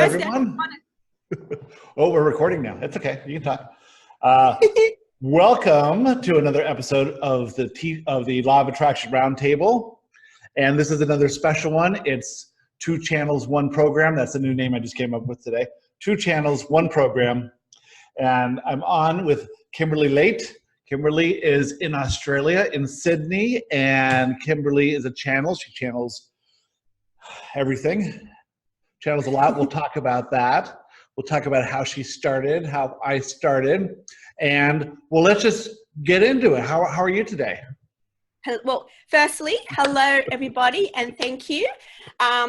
everyone. Oh, we're recording now. It's okay. You can talk. Welcome to another episode of the Law of Attraction Roundtable. And this is another special one. It's 2 channels, 1 program. That's the new name I just came up with today. 2 channels, 1 program. And I'm on with Kimberly Late. Kimberly is in Australia, in Sydney. And Kimberly is a channel. She channels everything. Channels a lot. We'll talk about that. We'll talk about how she started, how I started, and well, let's just get into it. How are you today? Well, firstly, hello everybody, and thank you,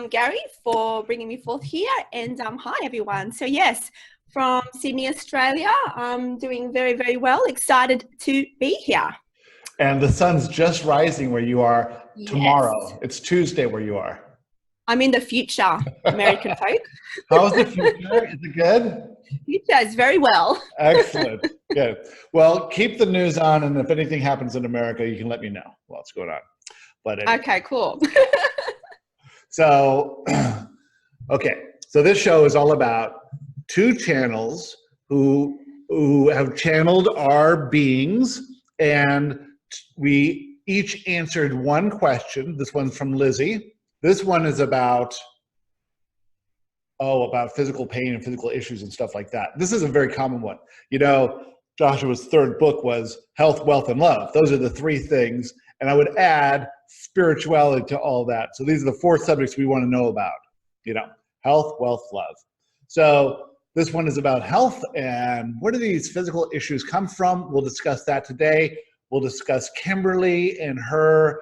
Gary, for bringing me forth here. And hi everyone. So yes, from Sydney, Australia, I'm doing very, very well. Excited to be here. And the sun's just rising where you are tomorrow. Yes. It's Tuesday where you are. I'm in the future, American folk. How's the future? Is it good? Future is very well. Excellent. Good. Well, keep the news on, and if anything happens in America, you can let me know what's going on. But anyway. Okay, cool. So, okay. So this show is all about 2 channels who have channeled our beings, and we each answered 1 question. This one's from Lizzie. This one is about physical pain and physical issues and stuff like that. This is a very common one. You know, Joshua's 3rd book was Health, Wealth, and Love. Those are the 3 things. And I would add spirituality to all that. So these are the 4 subjects we want to know about, you know, health, wealth, love. So this one is about health and where do these physical issues come from? We'll discuss that today. We'll discuss Kimberly and her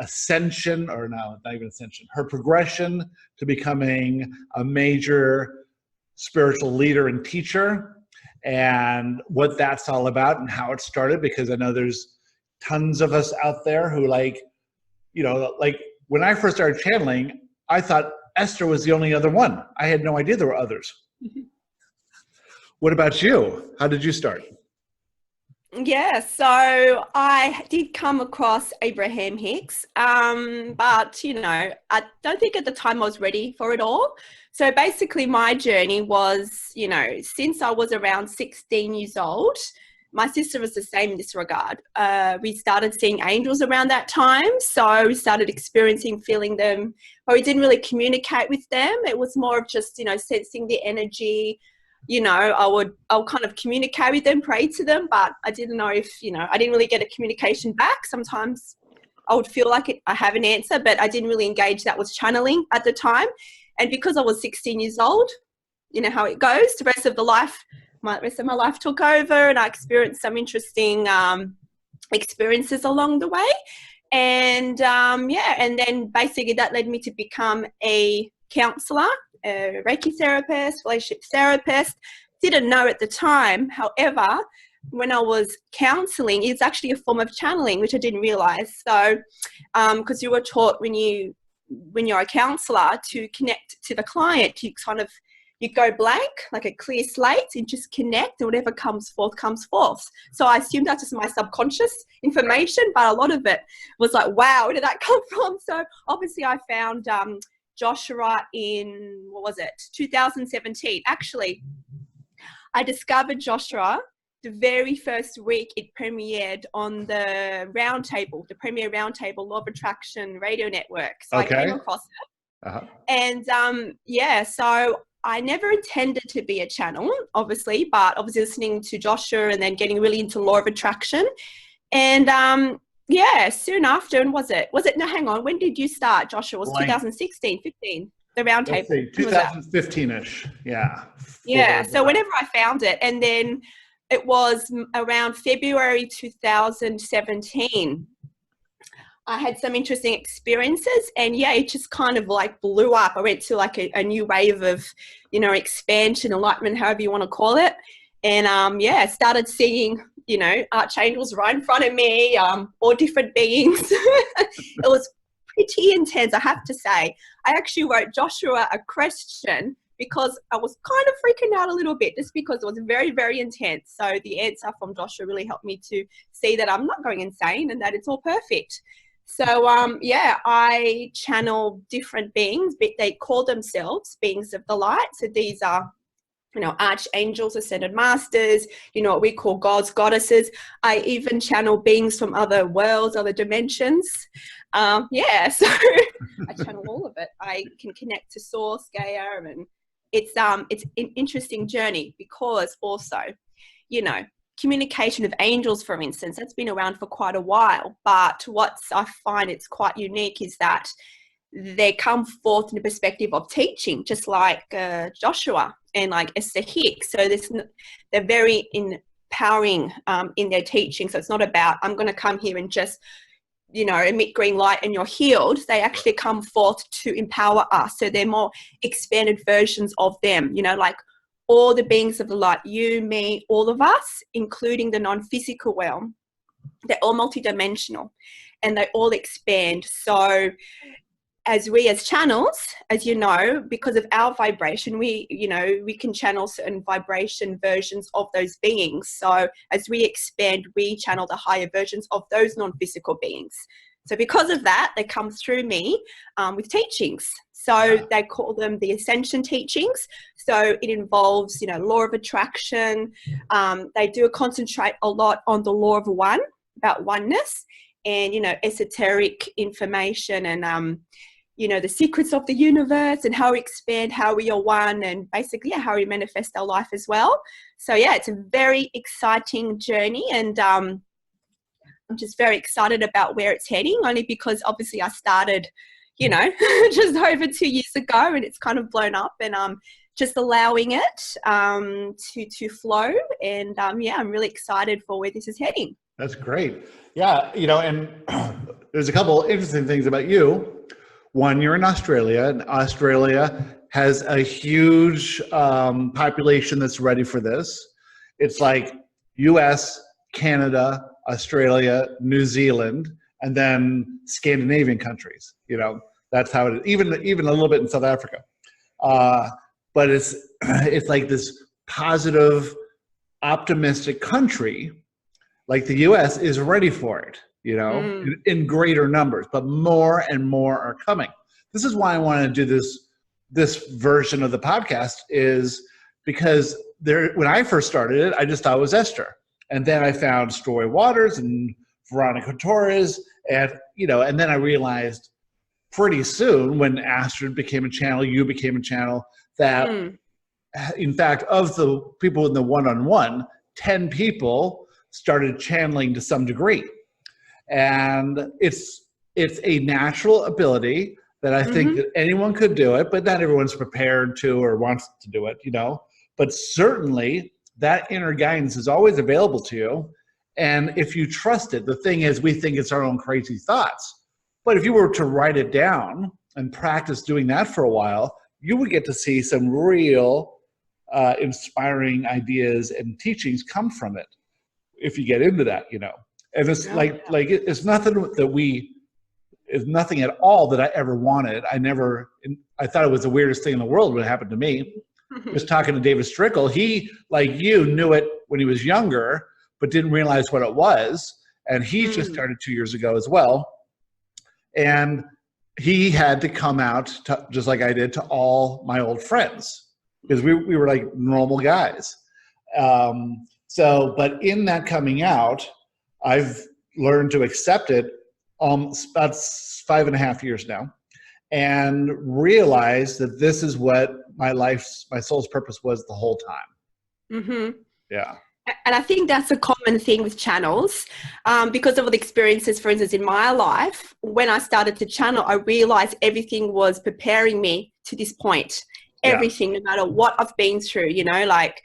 ascension, or no, not even ascension, her progression to becoming a major spiritual leader and teacher, and what that's all about and how it started, because I know there's tons of us out there who like when I first started channeling, I thought Esther was the only other one. I had no idea there were others. What about you? How did you start? Yeah, so I did come across Abraham Hicks, but, you know, I don't think at the time I was ready for it all. So basically my journey was, you know, since I was around 16 years old, my sister was the same in this regard. We started seeing angels around that time. So we started experiencing, feeling them, but we didn't really communicate with them. It was more of just, you know, sensing the energy. You know, I'll kind of communicate with them, pray to them, but I didn't know if, you know, I didn't really get a communication back. Sometimes I would feel like I have an answer, but I didn't really engage. That was channeling at the time. And because I was 16 years old, you know how it goes, the rest of my life took over, and I experienced some interesting experiences along the way. And and then basically that led me to become a counselor, a Reiki therapist, relationship therapist. Didn't know at the time. However, when I was counseling, it's actually a form of channeling, which I didn't realize. So, because you were taught when you're a counselor to connect to the client, you go blank, like a clear slate, and just connect, and whatever comes forth, comes forth. So I assumed that's just my subconscious information, but a lot of it was like, wow, where did that come from? So obviously I found Joshua in, 2017. Actually, I discovered Joshua the very first week it premiered on the Roundtable, the Premier Roundtable Law of Attraction Radio Network. So okay. I came across it. Uh-huh. And so I never intended to be a channel, obviously, but obviously listening to Joshua and then getting really into Law of Attraction. And soon after, and no, hang on, when did you start, Joshua? It was 2016, 15, the Roundtable. 2015-ish, yeah. Yeah, so whenever I found it, and then it was around February 2017, I had some interesting experiences, and it just kind of like blew up. I went to like a new wave of, you know, expansion, enlightenment, however you want to call it. And started seeing, you know, archangels right in front of me, all different beings. It was pretty intense, I have to say. I actually wrote Joshua a question because I was kind of freaking out a little bit, just because it was very, very intense. So the answer from Joshua really helped me to see that I'm not going insane and that it's all perfect. So, yeah, I channel different beings, but they call themselves beings of the light. So these are, archangels, ascended masters, what we call gods, goddesses. I even channel beings from other worlds, other dimensions. Yeah, so I channel all of it. I can connect to Source, Gaia, and it's an interesting journey because also, communication of angels, for instance, that's been around for quite a while. But what I find it's quite unique is that they come forth in the perspective of teaching, just like Joshua and like Esther Hicks. So they're very empowering in their teaching. So it's not about, I'm going to come here and just, emit green light and you're healed. They actually come forth to empower us. So they're more expanded versions of them, like all the beings of the light, you, me, all of us, including the non-physical realm. They're all multidimensional and they all expand. So as channels, as because of our vibration, we can channel certain vibration versions of those beings. So as we expand, we channel the higher versions of those non-physical beings. So because of that, they come through me with teachings. So they call them the ascension teachings. So it involves, law of attraction. They do concentrate a lot on the law of one, about oneness, and, esoteric information and, the secrets of the universe and how we expand, how we are one, and basically how we manifest our life as well. So yeah, it's a very exciting journey, and I'm just very excited about where it's heading, only because obviously I started, just over 2 years ago, and it's kind of blown up, and just allowing it to flow. And yeah, I'm really excited for where this is heading. That's great. Yeah, and there's a couple interesting things about you. One, you're in Australia, and Australia has a huge population that's ready for this. It's like US, Canada, Australia, New Zealand, and then Scandinavian countries. That's how it is. Even a little bit in South Africa. But it's like this positive, optimistic country. Like the US is ready for it. In greater numbers, but more and more are coming. This is why I want to do this version of the podcast, is because when I first started it, I just thought it was Esther. And then I found Story Waters and Veronica Torres, and then I realized pretty soon when Astrid became a channel, you became a channel, that in fact, of the people in the one-on-one, 10 people started channeling to some degree. And it's a natural ability that I think that anyone could do it, but not everyone's prepared to or wants to do it, But certainly that inner guidance is always available to you. And if you trust it, the thing is, we think it's our own crazy thoughts. But if you were to write it down and practice doing that for a while, you would get to see some real inspiring ideas and teachings come from it if you get into that, And it's it's nothing at all that I ever wanted. I thought it was the weirdest thing in the world when it happened to me. I was talking to David Strickle. He, like you, knew it when he was younger, but didn't realize what it was. And he just started 2 years ago as well. And he had to come out, just like I did, to all my old friends, because we were like normal guys. But in that coming out, I've learned to accept it about 5.5 years now, and realize that this is what my soul's purpose was the whole time. Yeah. And I think that's a common thing with channels, because of all the experiences, for instance, in my life. When I started to channel, I realized everything was preparing me to this point. Everything, no matter what I've been through, like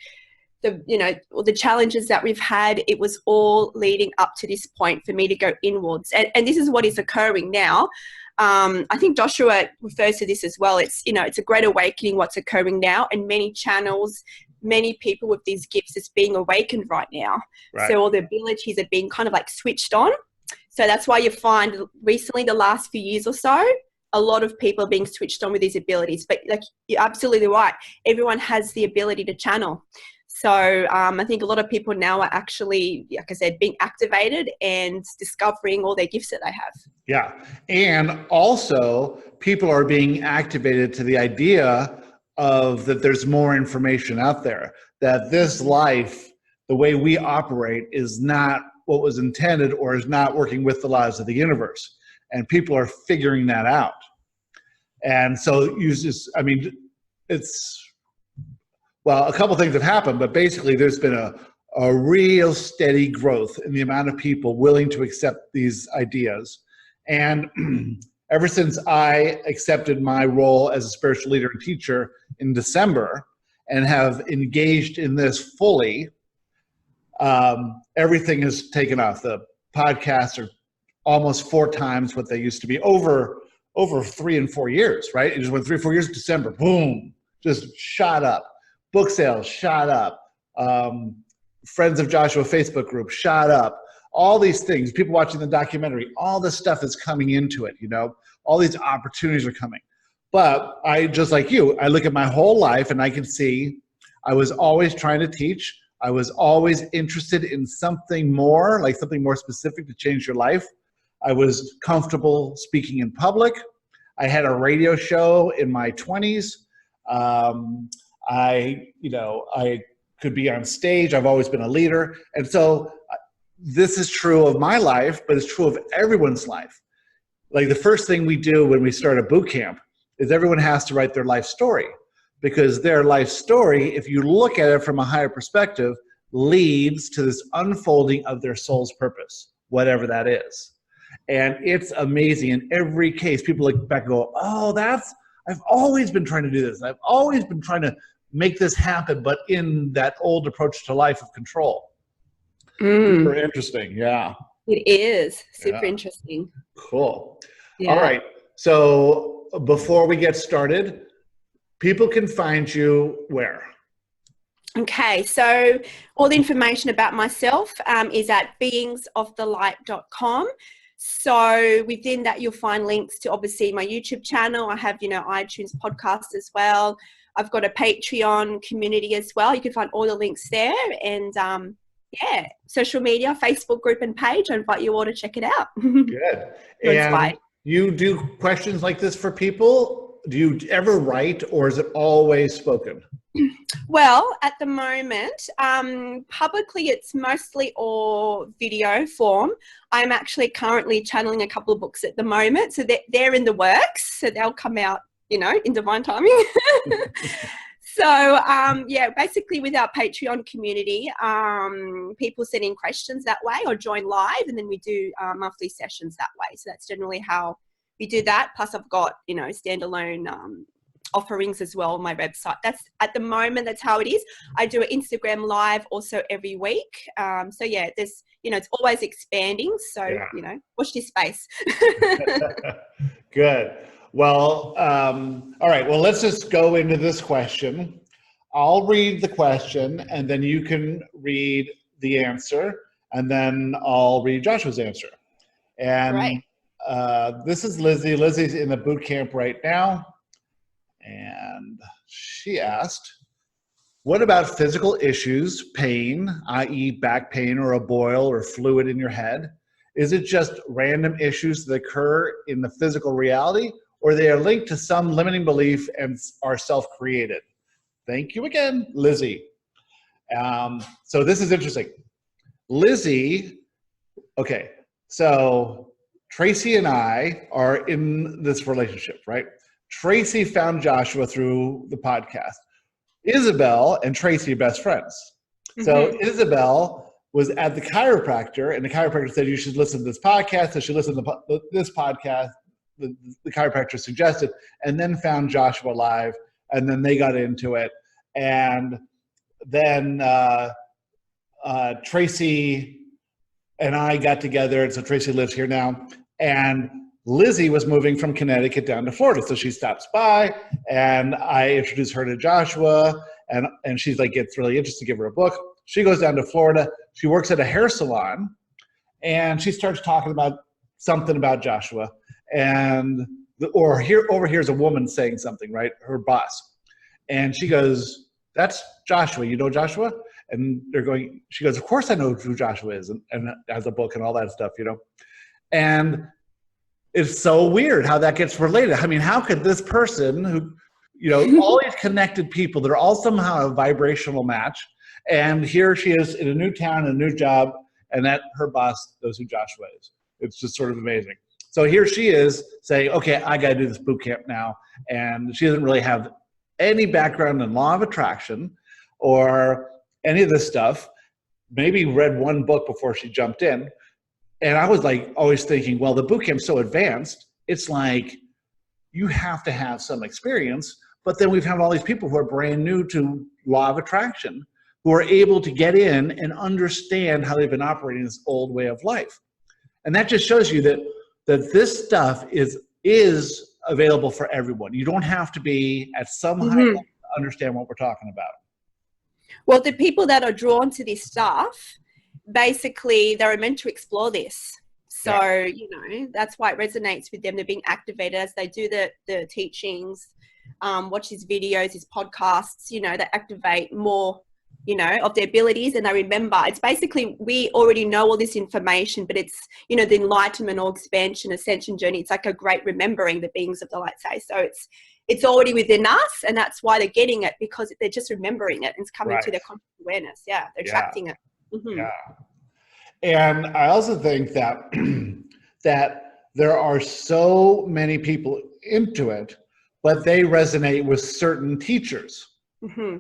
the challenges that we've had, it was all leading up to this point for me to go inwards. And this is what is occurring now. I think Joshua refers to this as well. It's, it's a great awakening what's occurring now, and many channels, many people with these gifts is being awakened right now. Right. So all the abilities are being kind of like switched on. So that's why you find recently, the last few years or so, a lot of people are being switched on with these abilities. But like, you're absolutely right. Everyone has the ability to channel. So I think a lot of people now are actually, like I said, being activated and discovering all their gifts that they have. Yeah. And also, people are being activated to the idea of that there's more information out there, that this life, the way we operate, is not what was intended or is not working with the laws of the universe. And people are figuring that out. And so well, a couple things have happened, but basically there's been a real steady growth in the amount of people willing to accept these ideas. And ever since I accepted my role as a spiritual leader and teacher in December and have engaged in this fully, everything has taken off. The podcasts are almost 4 times what they used to be over 3 and 4 years, right? It just went 3 or 4 years, December, boom, just shot up. Book sales shot up. Friends of Joshua Facebook group shot up. All these things, people watching the documentary, all this stuff is coming into it, all these opportunities are coming. But I, just like you, I look at my whole life and I can see I was always trying to teach. I was always interested in something more, like something more specific to change your life. I was comfortable speaking in public. I had a radio show in my 20s. I could be on stage. I've always been a leader. And so this is true of my life, but it's true of everyone's life. Like the first thing we do when we start a boot camp is everyone has to write their life story, because their life story, if you look at it from a higher perspective, leads to this unfolding of their soul's purpose, whatever that is. And it's amazing. In every case, people look back and go, oh, I've always been trying to do this. I've always been trying to make this happen, but in that old approach to life of control. Super interesting. Yeah. It is super interesting. Cool. Yeah. All right. So before we get started, people can find you where? Okay, so all the information about myself is at beingsofthelight.com. So within that, you'll find links to obviously my YouTube channel. I have, iTunes podcast as well. I've got a Patreon community as well. You can find all the links there. And social media, Facebook group and page. I invite you all to check it out. Good. And you do questions like this for people? Do you ever write, or is it always spoken? Well, at the moment, publicly it's mostly all video form. I'm actually currently channeling a couple of books at the moment, so they're in the works, so they'll come out, in divine timing. So, basically with our Patreon community, people send in questions that way or join live, and then we do monthly sessions that way. So that's generally how we do that. Plus I've got, standalone offerings as well on my website. That's at the moment, that's how it is. I do an Instagram live also every week. There's, it's always expanding. So, watch this space. Good. Well, all right. Well, let's just go into this question. I'll read the question and then you can read the answer, and then I'll read Joshua's answer. And this is Lizzie. Lizzie's in the boot camp right now. And she asked, what about physical issues, pain, i.e. back pain or a boil or fluid in your head? Is it just random issues that occur in the physical reality, or they are linked to some limiting belief and are self-created? Thank you again, Lizzie. So this is interesting. Lizzie, okay, so Tracy and I are in this relationship, right? Tracy found Joshua through the podcast. Isabel and Tracy are best friends. Mm-hmm. So Isabel was at the chiropractor, and the chiropractor said, you should listen to this podcast. So she listened to this podcast, the chiropractor suggested, and then found Joshua live, and then they got into it. And then Tracy and I got together, and so Tracy lives here now, and Lizzie was moving from Connecticut down to Florida. So she stops by, and I introduced her to Joshua, and she's like, gets really interested to give her a book. She goes down to Florida. She works at a hair salon, and she starts talking about something about Joshua. And overhere's a woman saying something, right? Her boss. And she goes, that's Joshua. You know Joshua? And they're going, she goes, of course I know who Joshua is, and has a book and all that stuff, And it's so weird how that gets related. I mean, how could this person who, all these connected people that are all somehow a vibrational match, and here she is in a new town, a new job, and that her boss knows who Joshua is. It's just sort of amazing. So here she is saying, okay, I got to do this boot camp now. And she doesn't really have any background in law of attraction or any of this stuff. Maybe read one book before she jumped in. And I was like always thinking, well, the boot camp's so advanced, it's like you have to have some experience. But then we've had all these people who are brand new to law of attraction who are able to get in and understand how they've been operating this old way of life. And that just shows you that this stuff is available for everyone. You don't have to be at some high level to understand what we're talking about. Well, the people that are drawn to this stuff, basically, they're meant to explore this. So, that's why it resonates with them. They're being activated as they do the teachings, watch his videos, his podcasts, they activate more, of their abilities, and they remember. It's basically, we already know all this information, but it's, the enlightenment or expansion, ascension journey. It's like a great remembering, the beings of the light say. So it's already within us, and that's why they're getting it, because they're just remembering it and it's coming to their conscious awareness. Yeah, they're attracting it. Mm-hmm. Yeah. And I also think that that there are so many people into it, but they resonate with certain teachers. Mm-hmm.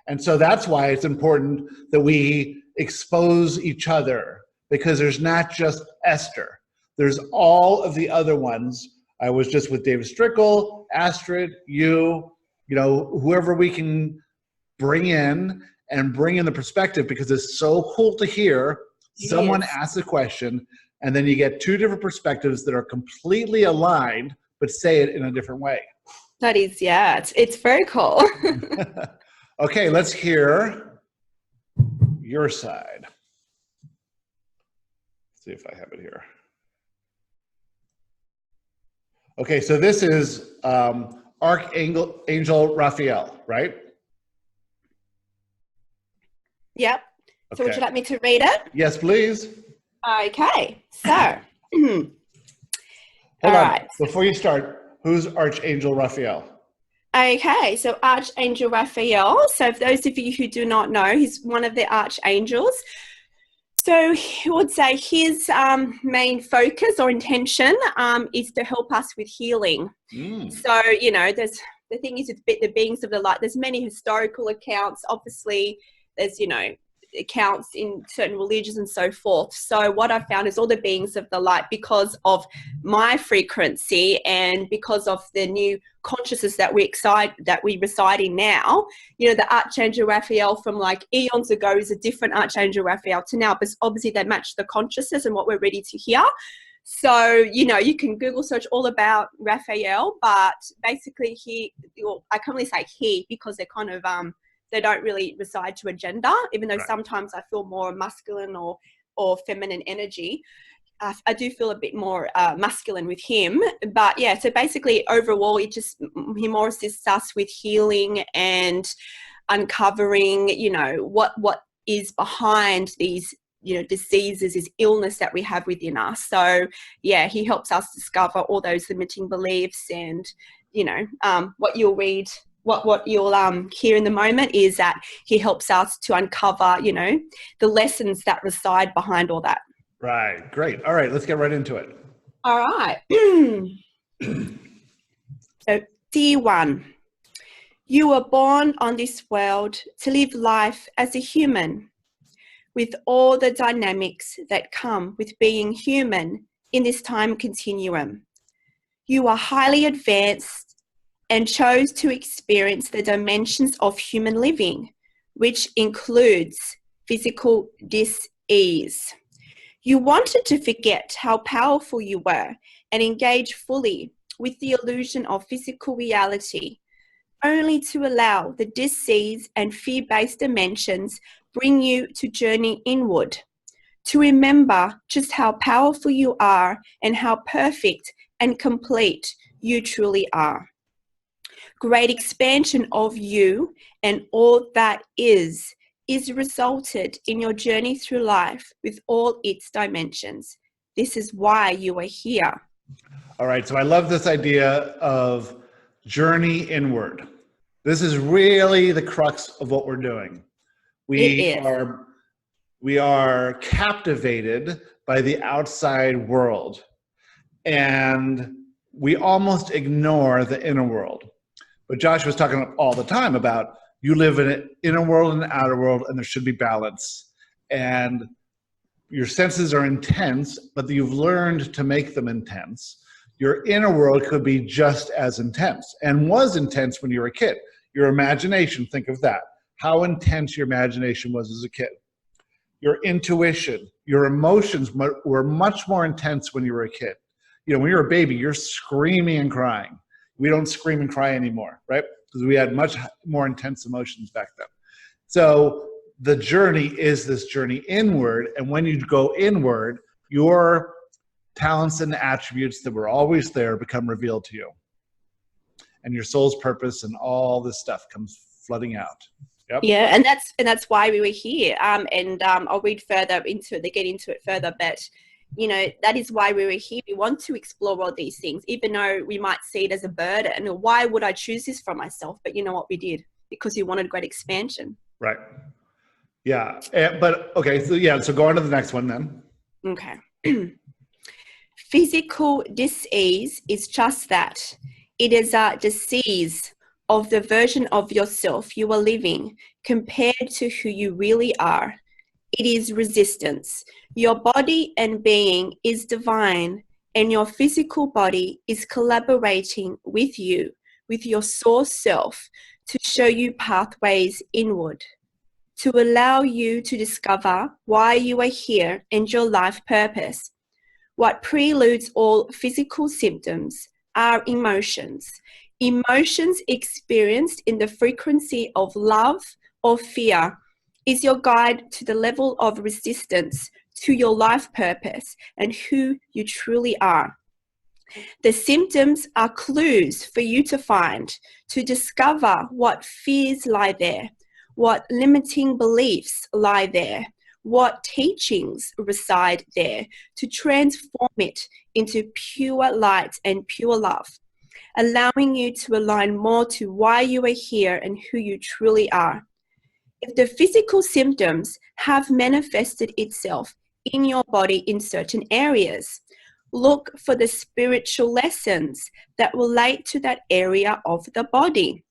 And so that's why it's important that we expose each other, because there's not just Esther. There's all of the other ones. I was just with David Strickle, Astrid, whoever we can bring in the perspective, because it's so cool to hear someone ask a question and then you get two different perspectives that are completely aligned, but say it in a different way. That is, it's very cool. Okay, let's hear your side. Let's see if I have it here. Okay, so this is Archangel Raphael, right? Yep. Okay. So would you like me to read it? Yes, please. Okay, so. Hold all on. right. Before you start, who's Archangel Raphael? Okay, so Archangel Raphael. So for those of you who do not know, he's one of the archangels. So I would say his main focus or intention is to help us with healing. So, there's the thing is, it's the beings of the light. There's many historical accounts. Obviously, there's, accounts in certain religions and so forth. So what I found is all the beings of the light, because of my frequency and because of the new consciousness that we reside in now, the Archangel Raphael from like eons ago is a different Archangel Raphael to now, but obviously they match the consciousness and what we're ready to hear. So, you can Google search all about Raphael, but basically I can only say he because they're kind of, they don't really reside to a gender, even though sometimes I feel more masculine or feminine energy. I do feel a bit more masculine with him. But yeah, so basically overall, he more assists us with healing and uncovering, what is behind these, diseases, this illness that we have within us. So yeah, he helps us discover all those limiting beliefs and, what you'll read. What you'll hear in the moment is that he helps us to uncover, the lessons that reside behind all that. Right. Great. All right. Let's get right into it. All right. So, dear one, you were born on this world to live life as a human, with all the dynamics that come with being human in this time continuum. You are highly advanced and chose to experience the dimensions of human living, which includes physical dis-ease. You wanted to forget how powerful you were and engage fully with the illusion of physical reality, only to allow the dis-ease and fear-based dimensions bring you to journey inward, to remember just how powerful you are and how perfect and complete you truly are. Great expansion of you and all that is is resulted in your journey through life with all its dimensions. This is why you are here. All right, so I love this idea of journey inward. This is really the crux of what we're doing. We are captivated by the outside world, and we almost ignore the inner world. But Josh was talking all the time about you live in an inner world and an outer world, and there should be balance. And your senses are intense, but you've learned to make them intense. Your inner world could be just as intense and was intense when you were a kid. Your imagination, think of that. How intense your imagination was as a kid. Your intuition, your emotions were much more intense when you were a kid. You know, when you're a baby, you're screaming and crying. We don't scream and cry anymore, right? Because we had much more intense emotions back then. So the journey is this journey inward. And when you go inward, your talents and attributes that were always there become revealed to you. And your soul's purpose and all this stuff comes flooding out. Yep. Yeah, and that's why we were here. I'll read further into it, get into it further, but you know, that is why we were here. We want to explore all these things, even though we might see it as a burden. And why would I choose this for myself? But you know what we did? Because we wanted great expansion. Right. Yeah. But okay, so go on to the next one then. Okay. Physical dis-ease is just that. It is a disease of the version of yourself you are living compared to who you really are. It is resistance. Your body and being is divine, and your physical body is collaborating with you, with your source self, to show you pathways inward, to allow you to discover why you are here and your life purpose. What preludes all physical symptoms are emotions. Emotions experienced in the frequency of love or fear is your guide to the level of resistance to your life purpose and who you truly are. The symptoms are clues for you to find, to discover what fears lie there, what limiting beliefs lie there, what teachings reside there, to transform it into pure light and pure love, allowing you to align more to why you are here and who you truly are. If the physical symptoms have manifested itself in your body in certain areas, look for the spiritual lessons that relate to that area of the body.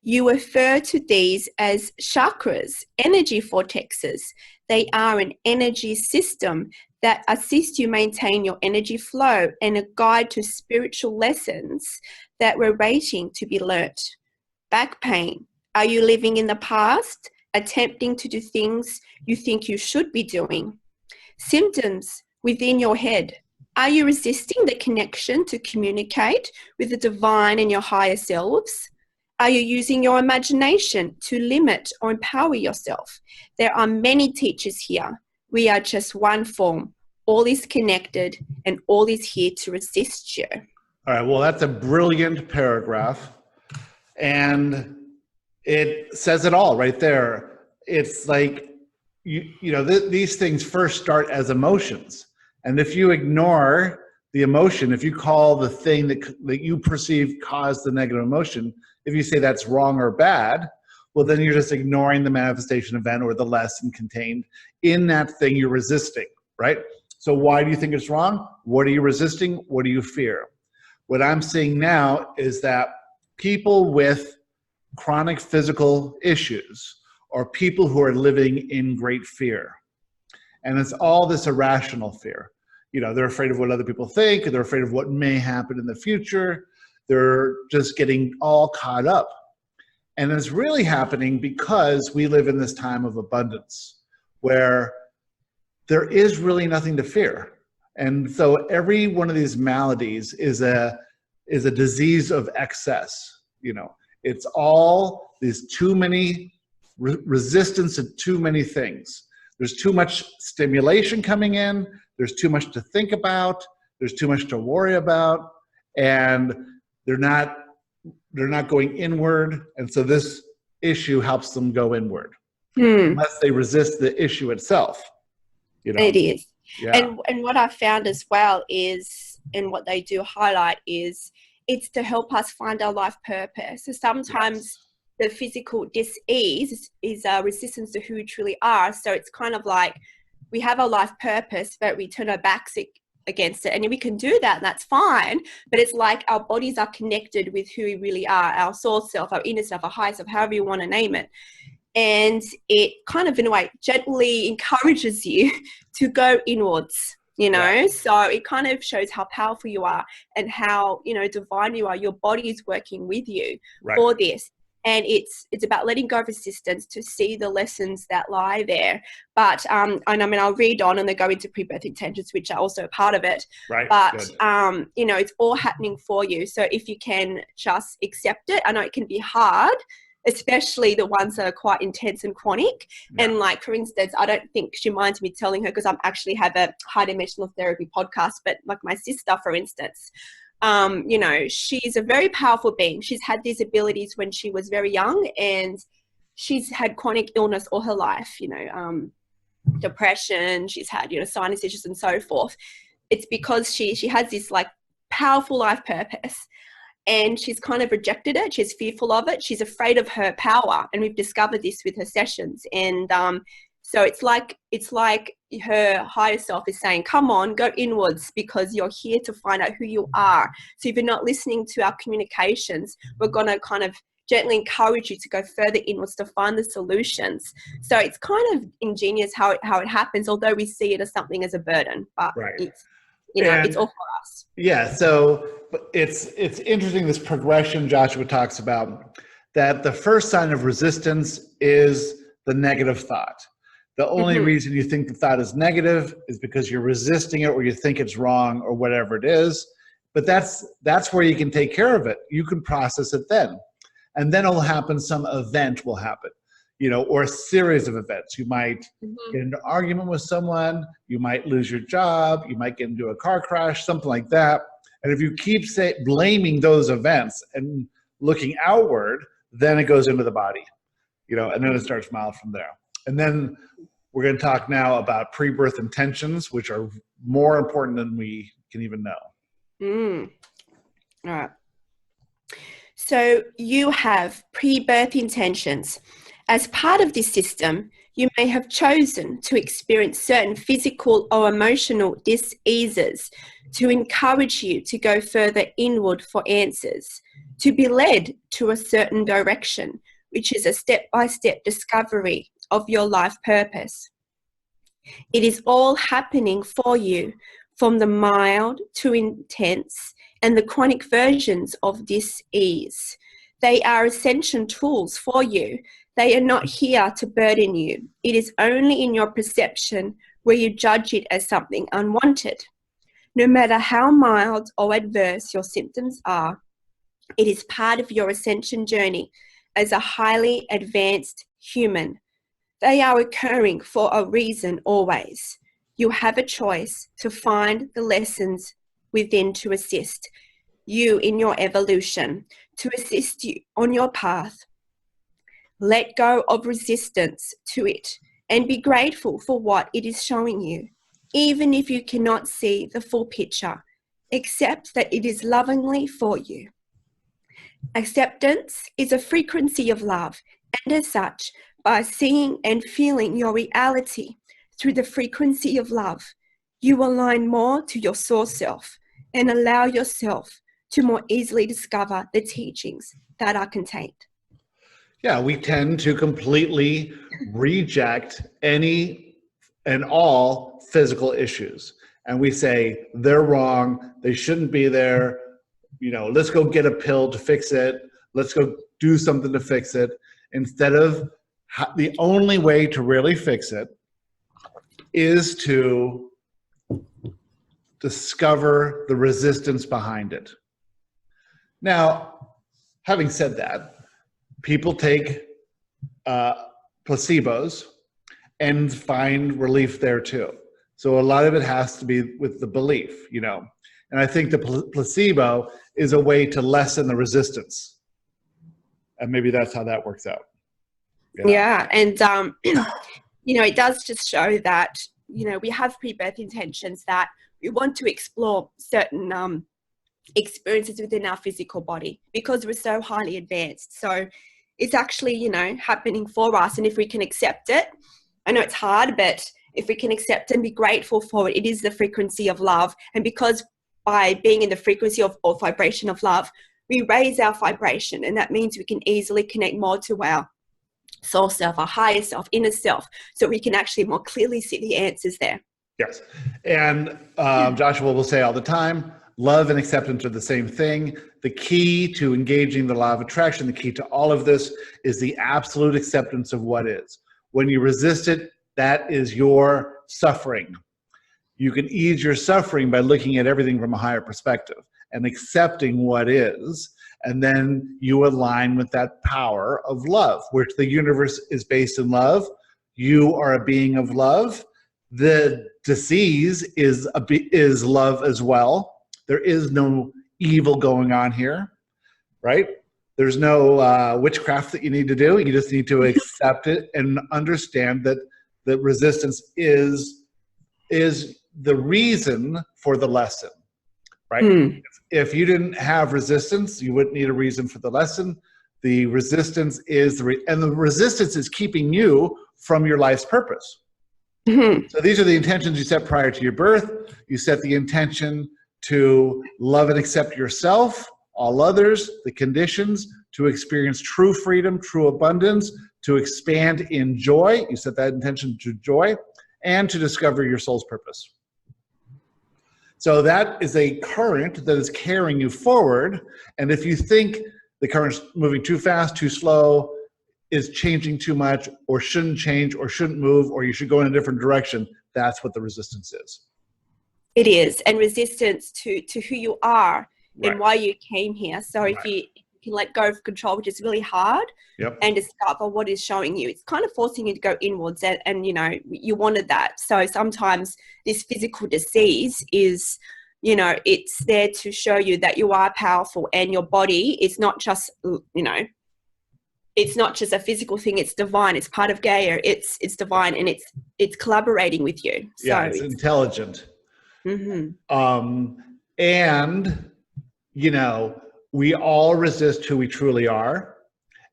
You refer to these as chakras, energy vortexes. They are an energy system that assist you maintain your energy flow and a guide to spiritual lessons that were waiting to be learnt. Back pain. Are you living in the past, attempting to do things you think you should be doing? Symptoms within your head. Are you resisting the connection to communicate with the divine and your higher selves? Are you using your imagination to limit or empower yourself? There are many teachers here. We are just one form. All is connected and all is here to assist you. All right, well, that's a brilliant paragraph. And it says it all right there. It's like, these things first start as emotions. And if you ignore the emotion, if you call the thing that you perceive caused the negative emotion, if you say that's wrong or bad, well, then you're just ignoring the manifestation event or the lesson contained in that thing you're resisting, right? So why do you think it's wrong? What are you resisting? What do you fear? What I'm seeing now is that people with chronic physical issues or people who are living in great fear, and it's all this irrational fear. They're afraid of what other people think, they're afraid of what may happen in the future. They're just getting all caught up. And it's really happening because we live in this time of abundance where there is really nothing to fear. And so every one of these maladies is a disease of excess. It's all these too many resistance to too many things. There's too much stimulation coming in. There's too much to think about. There's too much to worry about. And they're not going inward. And so this issue helps them go inward. Hmm. unless they resist the issue itself. It is. Yeah. And what I found as well is, and what they do highlight is, it's to help us find our life purpose. So sometimes the physical dis-ease is a resistance to who we truly are. So it's kind of like we have our life purpose, but we turn our backs against it. And we can do that, and that's fine. But it's like our bodies are connected with who we really are, our soul self, our inner self, our higher self, however you want to name it. And it kind of, in a way, gently encourages you to go inwards, So it kind of shows how powerful you are and how, divine you are. Your body is working with you for this. And it's about letting go of resistance to see the lessons that lie there. But, and I'll read on and then go into pre-birth intentions, which are also a part of it. Right. But, it's all happening for you. So if you can just accept it, I know it can be hard, especially the ones that are quite intense and chronic. Yeah. And like, for instance, I don't think she minds me telling her, because I actually have a high dimensional therapy podcast, but like my sister, for instance, she's a very powerful being. She's had these abilities when she was very young, and she's had chronic illness all her life, depression, she's had, sinus issues and so forth. It's because she has this like powerful life purpose. And she's kind of rejected it. She's fearful of it. She's afraid of her power. And we've discovered this with her sessions. And so it's like her higher self is saying, come on, go inwards, because you're here to find out who you are. So if you're not listening to our communications, we're going to kind of gently encourage you to go further inwards to find the solutions. So it's kind of ingenious how it happens, although we see it as something as a burden. But it's all for us. Yeah, so it's interesting, this progression Joshua talks about, that the first sign of resistance is the negative thought. The only reason you think the thought is negative is because you're resisting it, or you think it's wrong, or whatever it is. But that's where you can take care of it. You can process it then. And then it'll happen, some event will happen, or a series of events. You might get into an argument with someone, you might lose your job, you might get into a car crash, something like that. And if you keep blaming those events and looking outward, then it goes into the body, and then it starts mild from there. And then we're going to talk now about pre-birth intentions, which are more important than we can even know. All right. So you have pre-birth intentions. As part of this system, you may have chosen to experience certain physical or emotional dis-eases to encourage you to go further inward for answers, to be led to a certain direction, which is a step-by-step discovery of your life purpose. It is all happening for you, from the mild to intense and the chronic versions of dis-ease. They are ascension tools for you. They are not here to burden you. It is only in your perception where you judge it as something unwanted. No matter how mild or adverse your symptoms are, it is part of your ascension journey as a highly advanced human. They are occurring for a reason always. You have a choice to find the lessons within to assist you in your evolution, to assist you on your path. Let go of resistance to it and be grateful for what it is showing you, even if you cannot see the full picture. Accept that it is lovingly for you. Acceptance is a frequency of love, and as such, by seeing and feeling your reality through the frequency of love, you align more to your source self and allow yourself to more easily discover the teachings that are contained. Yeah, we tend to completely reject any and all physical issues. And we say, they're wrong, they shouldn't be there, let's go get a pill to fix it, let's go do something to fix it, instead of the only way to really fix it is to discover the resistance behind it. Now, having said that, people take placebos and find relief there too. So a lot of it has to be with the belief, And I think the placebo is a way to lessen the resistance. And maybe that's how that works out. Yeah. And, you know, it does just show that, you know, we have pre-birth intentions that we want to explore certain experiences within our physical body because we're so highly advanced. So it's actually, you know, happening for us. And if we can accept it, I know it's hard, but if we can accept and be grateful for it, it is the frequency of love. And because by being in the frequency of or vibration of love, we raise our vibration. And that means we can easily connect more to our soul self, our higher self, inner self, so we can actually more clearly see the answers there. Yes. And Joshua will say all the time, love and acceptance are the same thing. The key to engaging the law of attraction, the key to all of this is the absolute acceptance of what is. When you resist it, that is your suffering. You can ease your suffering by looking at everything from a higher perspective and accepting what is. And then you align with that power of love, which the universe is based in love. You are a being of love. The disease is love as well. There is no evil going on here, right? There's no witchcraft that you need to do. You just need to accept it and understand that the resistance is the reason for the lesson, right? If you didn't have resistance, you wouldn't need a reason for the lesson. The resistance is and the resistance is keeping you from your life's purpose. So these are the intentions you set prior to your birth. You set the intention to love and accept yourself, all others, the conditions, to experience true freedom, true abundance, to expand in joy. You set that intention to joy, and to discover your soul's purpose. So that is a current that is carrying you forward. And if you think the current's moving too fast, too slow, is changing too much, or shouldn't change, or shouldn't move, or you should go in a different direction, that's what the resistance is. It is. And resistance to who you are and Right. why you came here. So if you can let go of control, which is really hard, and discover what is showing you, it's kind of forcing you to go inwards, and you know, you wanted that. So sometimes this physical disease is, you know, it's there to show you that you are powerful, and your body is not just, you know, it's not just a physical thing, it's divine, it's part of Gaia, it's divine, and it's collaborating with you. So yeah, it's intelligent. And you know, we all resist who we truly are,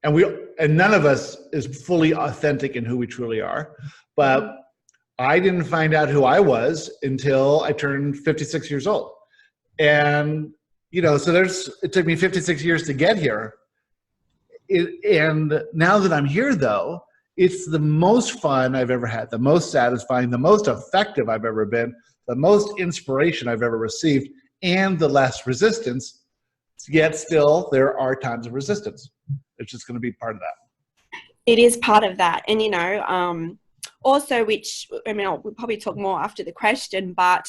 and none of us is fully authentic in who we truly are. But I didn't find out who I was until I turned 56 years old. And you know, so it took me 56 years to get here. And now that I'm here, though, it's the most fun I've ever had, the most satisfying, the most effective I've ever been, the most inspiration I've ever received, and the less resistance. Yet still, there are times of resistance. It's just going to be part of that. It is part of that. And, you know, also, which, I mean, we'll probably talk more after the question, but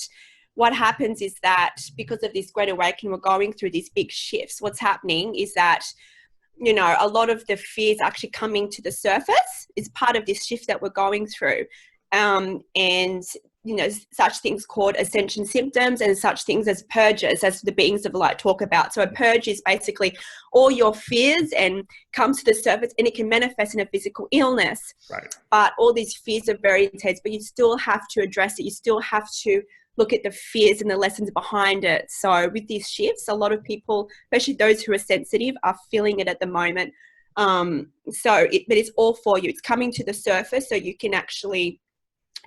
what happens is that because of this Great Awakening, we're going through these big shifts. What's happening is that, you know, a lot of the fears actually coming to the surface is part of this shift that we're going through. And, you know, such things called ascension symptoms, and such things as purges, as the beings of light talk about. So a purge is basically all your fears and comes to the surface, and it can manifest in a physical illness. Right. But all these fears are very intense, but you still have to address it. You still have to look at the fears and the lessons behind it. So with these shifts, a lot of people, especially those who are sensitive, are feeling it at the moment. But it's all for you. It's coming to the surface so you can actually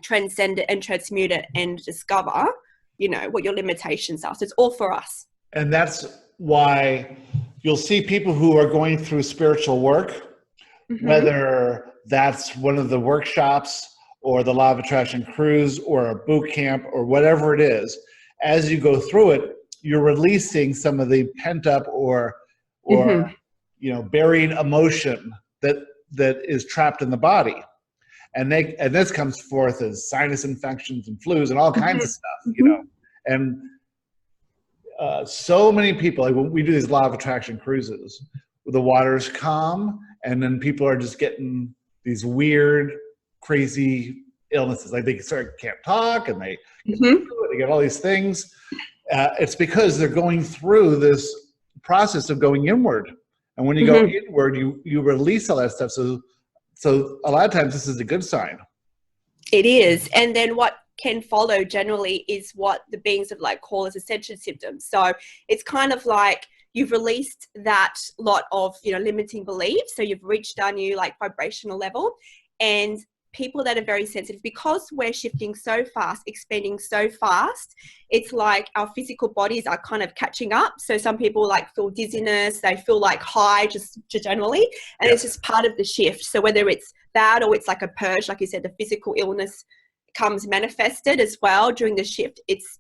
transcend it and transmute it and discover, you know, what your limitations are. So it's all for us. And that's why you'll see people who are going through spiritual work, whether that's one of the workshops or the Law of Attraction cruise or a boot camp or whatever it is. As you go through it, you're releasing some of the pent up or you know, buried emotion that is trapped in the body. And this comes forth as sinus infections and flus and all kinds of stuff, you know. And so many people, like when we do these Law of Attraction cruises, the water's calm, and then people are just getting these weird, crazy illnesses. Like they can't talk, and they get all these things. It's because they're going through this process of going inward. And when you go inward, you release all that stuff. So So a lot of times this is a good sign. It is. And then what can follow generally is what the beings of light call as ascension symptoms. So it's kind of like you've released that lot of, limiting beliefs. So you've reached our new like vibrational level, and people that are very sensitive, because we're shifting so fast, expanding so fast, it's like our physical bodies are kind of catching up. So some people like feel dizziness, they feel like high just generally, and it's just part of the shift. So whether it's that or it's like a purge, like you said, the physical illness comes manifested as well during the shift, it's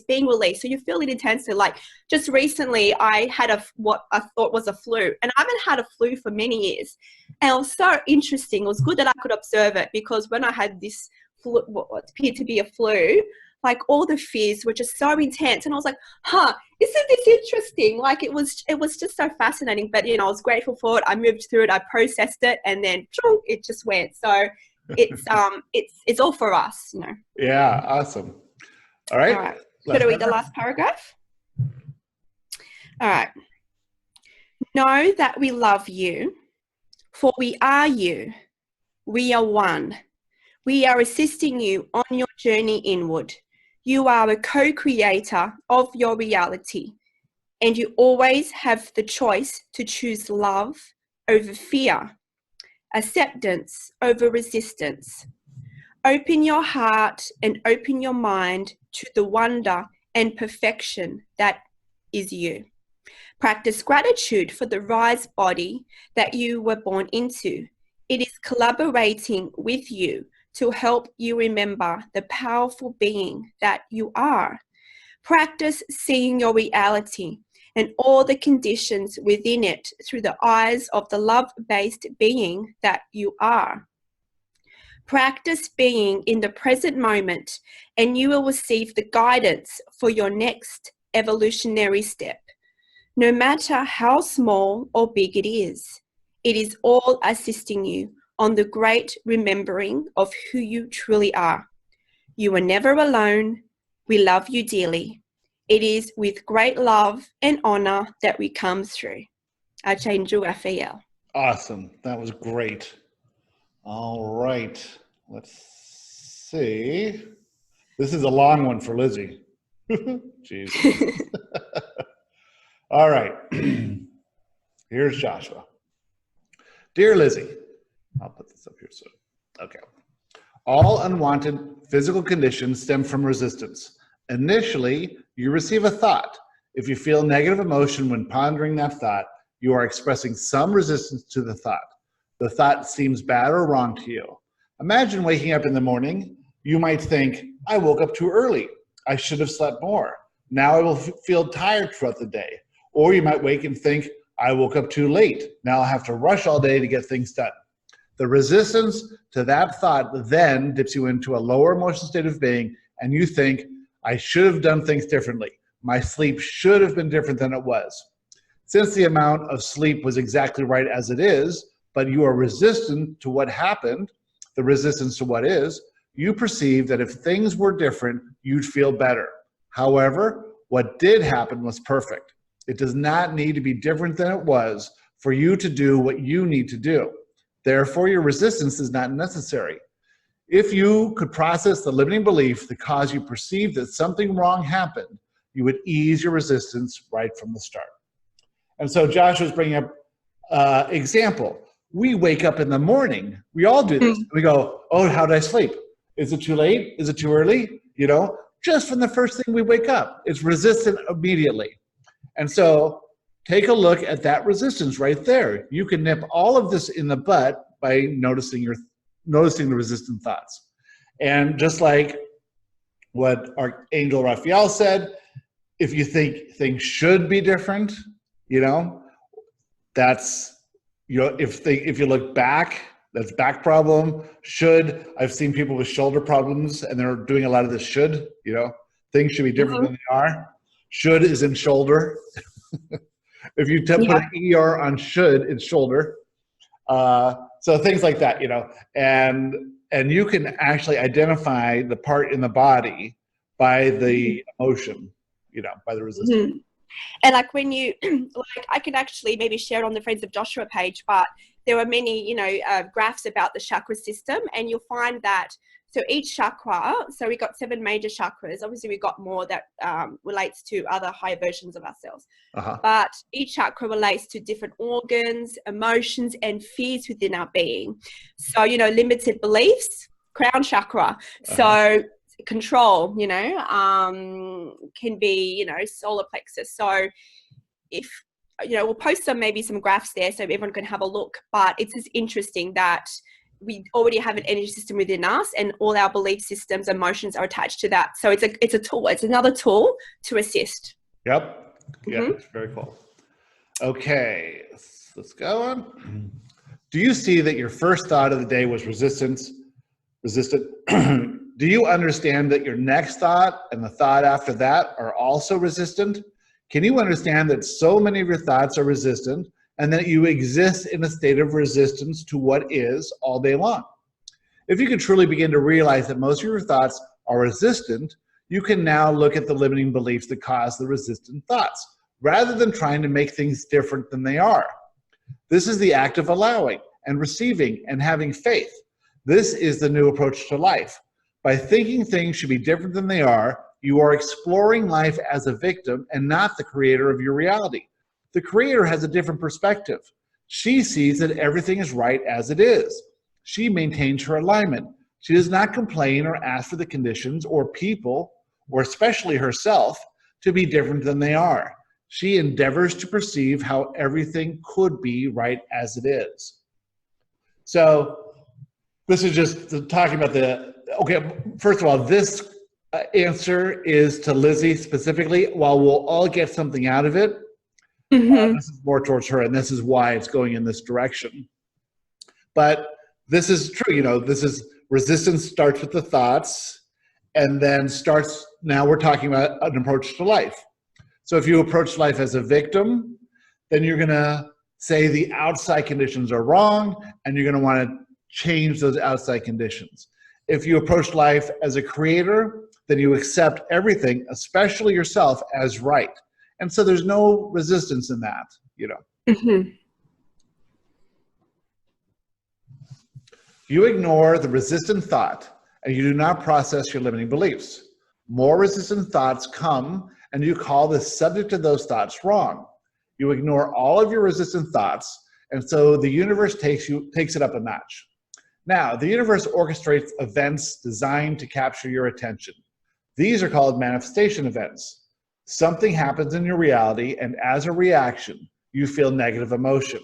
being released. So you feel it intensely. Like just recently I had what I thought was a flu, and I haven't had a flu for many years, and it was so interesting. It was good that I could observe it, because when I had this flu, what appeared to be a flu, like all the fears were just so intense, and I was like, isn't this interesting? Like it was just so fascinating. But I was grateful for it. I moved through it, I processed it, and then it just went. So it's all for us, Yeah, awesome. All right. Should I read the last paragraph? All right. Know that we love you, for we are you. We are one. We are assisting you on your journey inward. You are a co-creator of your reality, and you always have the choice to choose love over fear, acceptance over resistance. Open your heart and open your mind to the wonder and perfection that is you. Practice gratitude for the rise body that you were born into. It is collaborating with you to help you remember the powerful being that you are. Practice seeing your reality and all the conditions within it through the eyes of the love-based being that you are. Practice being in the present moment, and you will receive the guidance for your next evolutionary step. No matter how small or big it is all assisting you on the great remembering of who you truly are. You are never alone. We love you dearly. It is with great love and honor that we come through. Archangel Raphael. Awesome. That was great. All right. Let's see. This is a long one for Lizzie. Jeez. All right. Here's Joshua. Dear Lizzie, I'll put this up here soon. Okay. All unwanted physical conditions stem from resistance. Initially, you receive a thought. If you feel negative emotion when pondering that thought, you are expressing some resistance to the thought. The thought seems bad or wrong to you. Imagine waking up in the morning. You might think, I woke up too early. I should have slept more. Now I will feel tired throughout the day. Or you might wake and think, I woke up too late. Now I'll have to rush all day to get things done. The resistance to that thought then dips you into a lower emotional state of being, and you think, I should have done things differently. My sleep should have been different than it was. Since the amount of sleep was exactly right as it is, but you are resistant to what happened, the resistance to what is, you perceive that if things were different, you'd feel better. However, what did happen was perfect. It does not need to be different than it was for you to do what you need to do. Therefore, your resistance is not necessary. If you could process the limiting belief that caused you to perceive that something wrong happened, you would ease your resistance right from the start. And so Joshua's bringing up example. We wake up in the morning. We all do this. We go, oh, how did I sleep? Is it too late? Is it too early? You know, just from the first thing we wake up, it's resistant immediately. And so take a look at that resistance right there. You can nip all of this in the butt by noticing the resistant thoughts. And just like what Archangel Raphael said, if you think things should be different, that's, if you look back, that's back problem. Should, I've seen people with shoulder problems and they're doing a lot of this should, things should be different than they are. Should is in shoulder. If you put an ER on should, it's shoulder. So things like that, and you can actually identify the part in the body by the emotion, by the resistance. And like when you, like I can actually maybe share it on the Friends of Joshua page, but there are many, graphs about the chakra system, and you'll find that, so each chakra, so we got 7 major chakras. Obviously, we got more that relates to other higher versions of ourselves. But each chakra relates to different organs, emotions, and fears within our being. So, limited beliefs, crown chakra. So control, can be, solar plexus. So if, we'll post maybe some graphs there so everyone can have a look, but it's just interesting that we already have an energy system within us, and all our belief systems, emotions are attached to that. So it's a tool. It's another tool to assist. Yep. Yeah, it's very cool. Okay, let's go on. Do you see that your first thought of the day was resistant? Do you understand that your next thought and the thought after that are also resistant? Can you understand that so many of your thoughts are resistant, and that you exist in a state of resistance to what is all day long? If you can truly begin to realize that most of your thoughts are resistant, you can now look at the limiting beliefs that cause the resistant thoughts, rather than trying to make things different than they are. This is the act of allowing and receiving and having faith. This is the new approach to life. By thinking things should be different than they are, you are exploring life as a victim and not the creator of your reality. The creator has a different perspective. She sees that everything is right as it is. She maintains her alignment. She does not complain or ask for the conditions or people, or especially herself, to be different than they are. She endeavors to perceive how everything could be right as it is. So this is just talking about okay, first of all, this answer is to Lizzie specifically. While we'll all get something out of it, this is more towards her, and this is why it's going in this direction. But this is true, this is resistance starts with the thoughts, and then now we're talking about an approach to life. So if you approach life as a victim, then you're going to say the outside conditions are wrong, and you're going to want to change those outside conditions. If you approach life as a creator, then you accept everything, especially yourself, as right. And so there's no resistance in that, You ignore the resistant thought, and you do not process your limiting beliefs. More resistant thoughts come, and you call the subject of those thoughts wrong. You ignore all of your resistant thoughts, and so the universe takes it up a notch. Now, the universe orchestrates events designed to capture your attention. These are called manifestation events. Something happens in your reality, and as a reaction, you feel negative emotion.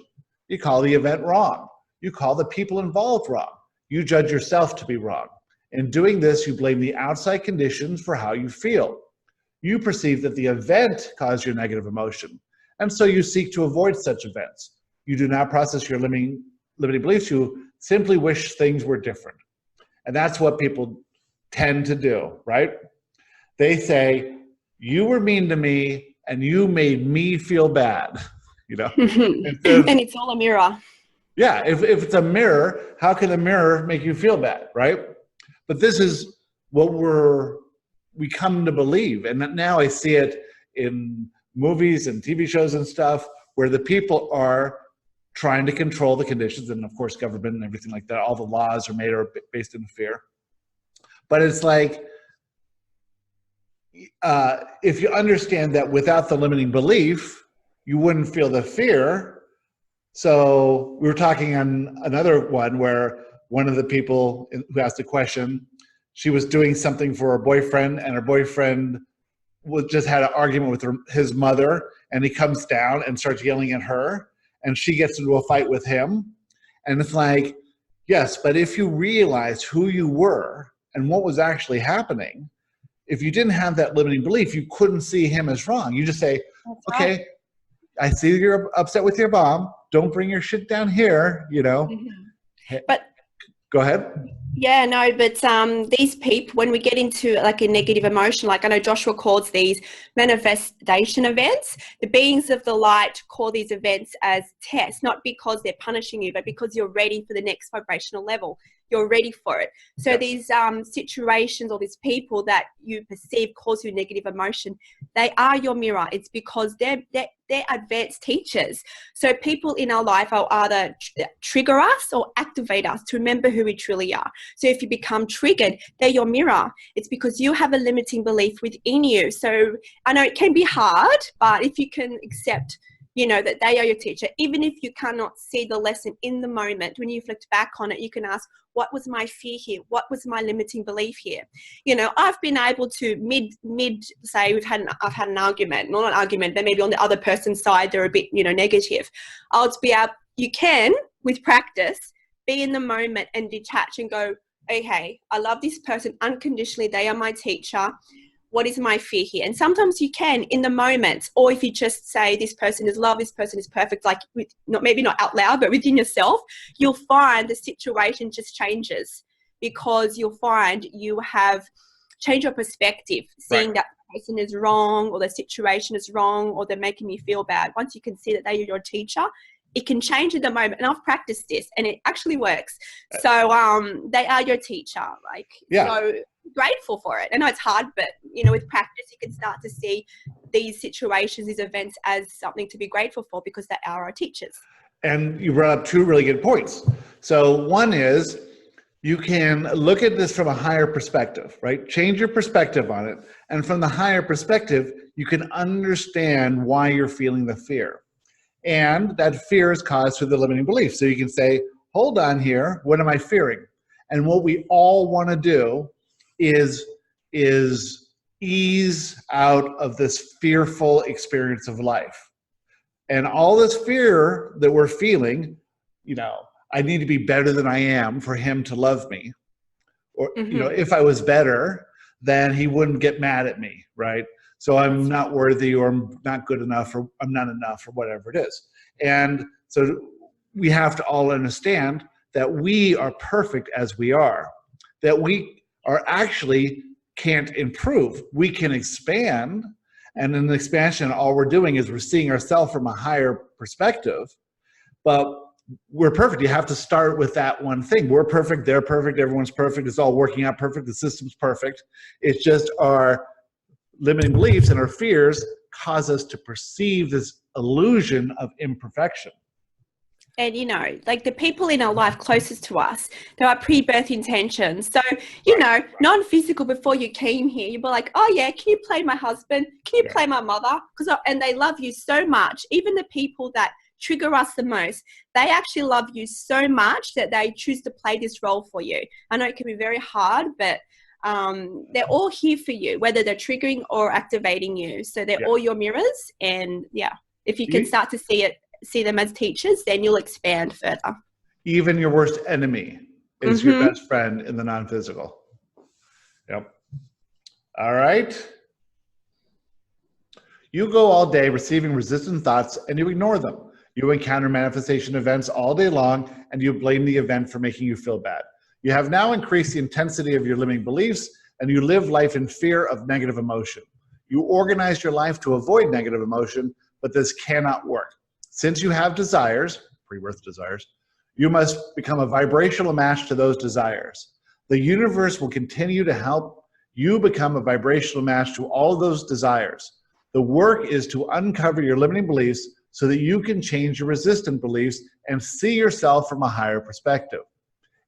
You call the event wrong. You call the people involved wrong. You judge yourself to be wrong. In doing this, you blame the outside conditions for how you feel. You perceive that the event caused your negative emotion, and so you seek to avoid such events. You do not process your limiting beliefs. You simply wish things were different. And that's what people tend to do, right? They say, you were mean to me and you made me feel bad, And it's all a mirror. Yeah, if it's a mirror, how can a mirror make you feel bad, right? But this is what we come to believe. And now I see it in movies and TV shows and stuff where the people are trying to control the conditions, and of course government and everything like that. All the laws are based in fear. But it's like, if you understand that without the limiting belief, you wouldn't feel the fear. So we were talking on another one where one of the people who asked the question, she was doing something for her boyfriend, and her boyfriend just had an argument with his mother, and he comes down and starts yelling at her, and she gets into a fight with him. And it's like, yes, but if you realize who you were and what was actually happening, if you didn't have that limiting belief, you couldn't see him as wrong. You just say, okay, I see you're upset with your mom. Don't bring your shit down here, But go ahead. Yeah, no, but these people, when we get into like a negative emotion, like I know Joshua calls these manifestation events, the beings of the light call these events as tests, not because they're punishing you, but because you're ready for the next vibrational level. you're ready for it. So Yep. these situations or these people that you perceive cause you negative emotion, they are your mirror. It's because they're advanced teachers. So people in our life are either trigger us or activate us to remember who we truly are. So if you become triggered, they're your mirror. It's because you have a limiting belief within you. So I know it can be hard, but if you can accept, that they are your teacher, even if you cannot see the lesson in the moment, when you reflect back on it, you can ask, what was my fear here? What was my limiting belief here? I've been able to say I've had an argument, not an argument, but maybe on the other person's side, they're a bit, negative. You can, with practice, be in the moment and detach and go, okay, I love this person unconditionally. They are my teacher. What is my fear here? And sometimes you can in the moment, or if you just say this person is love, this person is perfect, like maybe not out loud, but within yourself, you'll find the situation just changes, because you'll find you have changed your perspective, seeing that the person is wrong or the situation is wrong or they're making me feel bad. Once you can see that they are your teacher, it can change in the moment. And I've practiced this and it actually works. So they are your teacher. So grateful for it. I know it's hard, but with practice you can start to see these situations, these events as something to be grateful for, because they are our teachers. And you brought up two really good points. So one is, you can look at this from a higher perspective, right? Change your perspective on it. And from the higher perspective, you can understand why you're feeling the fear. And that fear is caused through the limiting belief. So you can say, hold on here, what am I fearing? And what we all want to do is ease out of this fearful experience of life. And all this fear that we're feeling, I need to be better than I am for him to love me. Or, if I was better, then he wouldn't get mad at me, right? So I'm not worthy, or I'm not good enough, or I'm not enough, or whatever it is. And so we have to all understand that we are perfect as we are, that we are actually can't improve. We can expand, and in the expansion, all we're doing is we're seeing ourselves from a higher perspective, but we're perfect. You have to start with that one thing. We're perfect, they're perfect, everyone's perfect, it's all working out perfect, the system's perfect. It's just our limiting beliefs and our fears cause us to perceive this illusion of imperfection. And, the people in our life closest to us, there are pre-birth intentions. So, non-physical, before you came here, you'd be like, oh yeah, can you play my husband? Can you play my mother? And they love you so much. Even the people that trigger us the most, they actually love you so much that they choose to play this role for you. I know it can be very hard, but they're all here for you, whether they're triggering or activating you. So they're all your mirrors. And if you can start to see them as teachers, then you'll expand further. Even your worst enemy is your best friend in the non-physical. Yep. All right. You go all day receiving resistant thoughts and you ignore them. You encounter manifestation events all day long and you blame the event for making you feel bad. You have now increased the intensity of your limiting beliefs and you live life in fear of negative emotion. You organize your life to avoid negative emotion, but this cannot work. Since you have desires, pre-birth desires, you must become a vibrational match to those desires. The universe will continue to help you become a vibrational match to all of those desires. The work is to uncover your limiting beliefs so that you can change your resistant beliefs and see yourself from a higher perspective.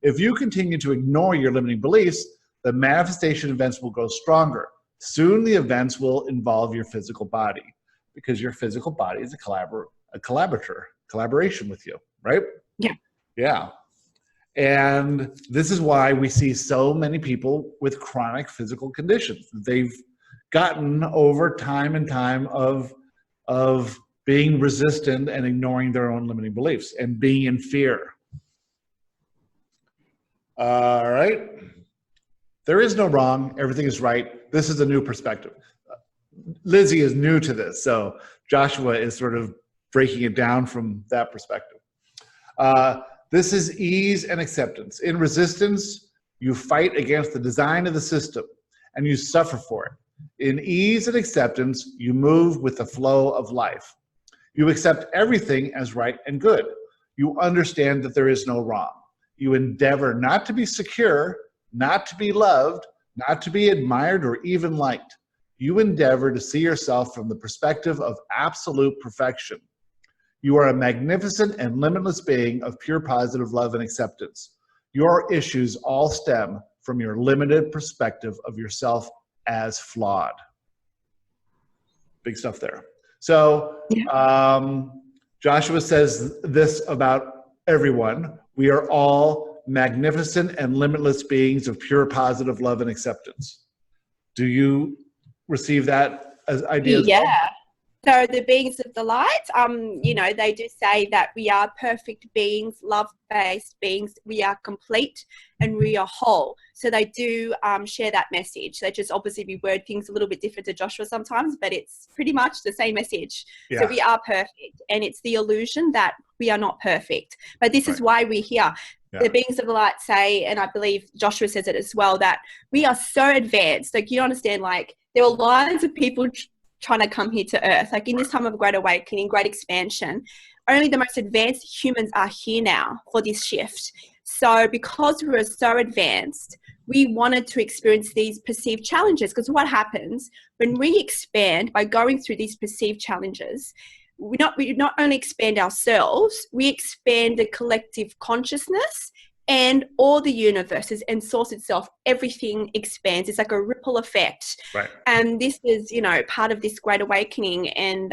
If you continue to ignore your limiting beliefs, the manifestation events will grow stronger. Soon the events will involve your physical body, because your physical body is a collaboration with you, right? Yeah. Yeah. And this is why we see so many people with chronic physical conditions. They've gotten over time and time of being resistant and ignoring their own limiting beliefs and being in fear. All right. There is no wrong. Everything is right. This is a new perspective. Lizzie is new to this, so Joshua is sort of breaking it down from that perspective. This is ease and acceptance. In resistance, you fight against the design of the system and you suffer for it. In ease and acceptance, you move with the flow of life. You accept everything as right and good. You understand that there is no wrong. you endeavor not to be secure, not to be loved, not to be admired or even liked. You endeavor to see yourself from the perspective of absolute perfection. You are a magnificent and limitless being of pure positive love and acceptance. Your issues all stem from your limited perspective of yourself as flawed. Big stuff there. So Joshua says this about everyone. We are all magnificent and limitless beings of pure positive love and acceptance. Do you receive that as ideas? Yeah. So the beings of the light, you know, they do say that we are perfect beings, love-based beings. We are complete and we are whole. So they do share that message. They just obviously reword things a little bit different to Joshua sometimes, but it's pretty much the same message. Yeah. So we are perfect, and it's the illusion that we are not perfect. But this is why we're here. Yeah. The beings of the light say, and I believe Joshua says it as well, that we are so advanced. Like, you understand, like, there are lines of people trying to come here to earth, like in this time of great awakening, great expansion. Only the most advanced humans are here now for this shift. So because we're so advanced, we wanted to experience these perceived challenges, because what happens when we expand by going through these perceived challenges, we not only expand ourselves, we expand the collective consciousness and all the universes and source itself. Everything expands. It's like a ripple effect. Right. And this is, you know, part of this great awakening. And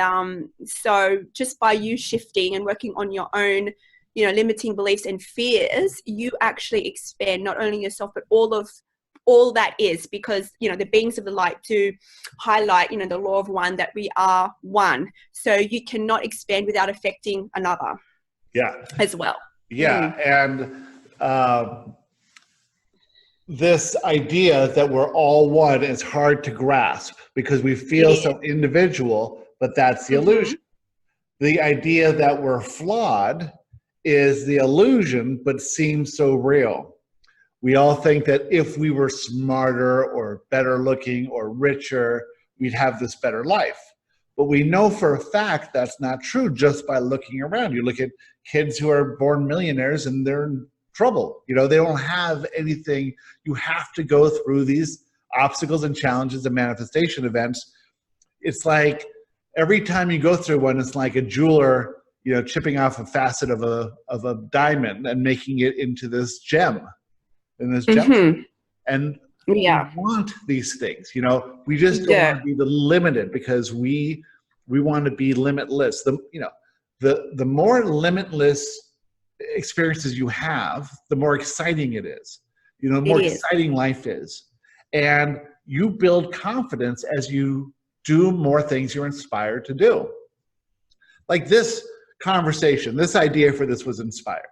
so just by you shifting and working on your own, you know, limiting beliefs and fears, you actually expand not only yourself, but all that is, because, you know, the beings of the light do highlight, you know, the law of one, that we are one. So you cannot expand without affecting another. Yeah. As well. Yeah. And this idea that we're all one is hard to grasp because we feel so individual, but that's the illusion. The idea that we're flawed is the illusion, but seems so real. We all think that if we were smarter or better looking or richer, we'd have this better life. But we know for a fact that's not true just by looking around. You look at kids who are born millionaires and they're in trouble. You know, they don't have anything. You have to go through these obstacles and challenges and manifestation events. It's like every time you go through one, it's like a jeweler, you know, chipping off a facet of a diamond and making it into this gem. In this gem. And we want these things, you know, we just don't want to be the limited, because we want to be limitless. The more limitless experiences you have, the more exciting it is, you know, the more exciting life is. And you build confidence as you do more things you're inspired to do. Like this conversation, this idea for this was inspired.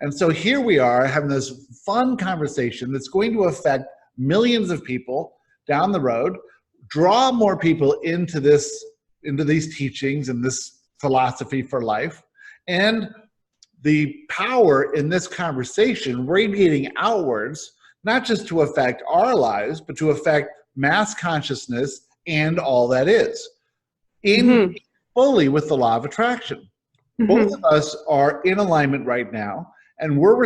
And so here we are having this fun conversation that's going to affect millions of people down the road, draw more people into these teachings and this philosophy for life. And the power in this conversation radiating outwards, not just to affect our lives, but to affect mass consciousness and all that is, in fully with the law of attraction. Both of us are in alignment right now. And we're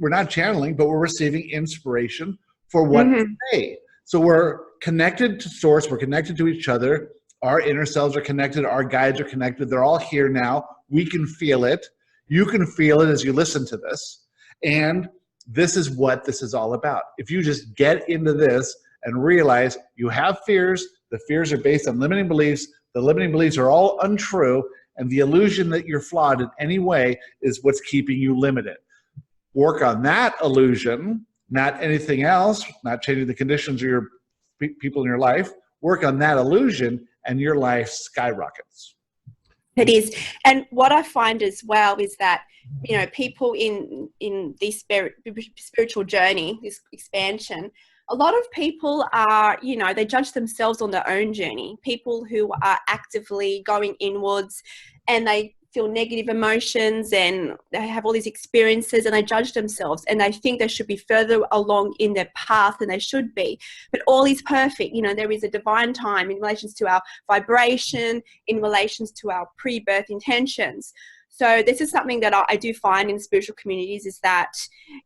not channeling, but we're receiving inspiration for what to say. So we're connected to source, we're connected to each other, our inner selves are connected, our guides are connected, they're all here now. We can feel it. You can feel it as you listen to this. And this is what this is all about. If you just get into this and realize you have fears, the fears are based on limiting beliefs, the limiting beliefs are all untrue, and the illusion that you're flawed in any way is what's keeping you limited. Work on that illusion, not anything else, not changing the conditions of your people in your life. Work on that illusion and your life skyrockets. It is. And what I find as well is that, you know, people in this spiritual journey, this expansion, a lot of people are, you know, they judge themselves on their own journey. People who are actively going inwards and they feel negative emotions and they have all these experiences and they judge themselves and they think they should be further along in their path than they should be. But all is perfect. You know, there is a divine time in relations to our vibration, in relations to our pre-birth intentions. So this is something that I do find in spiritual communities, is that,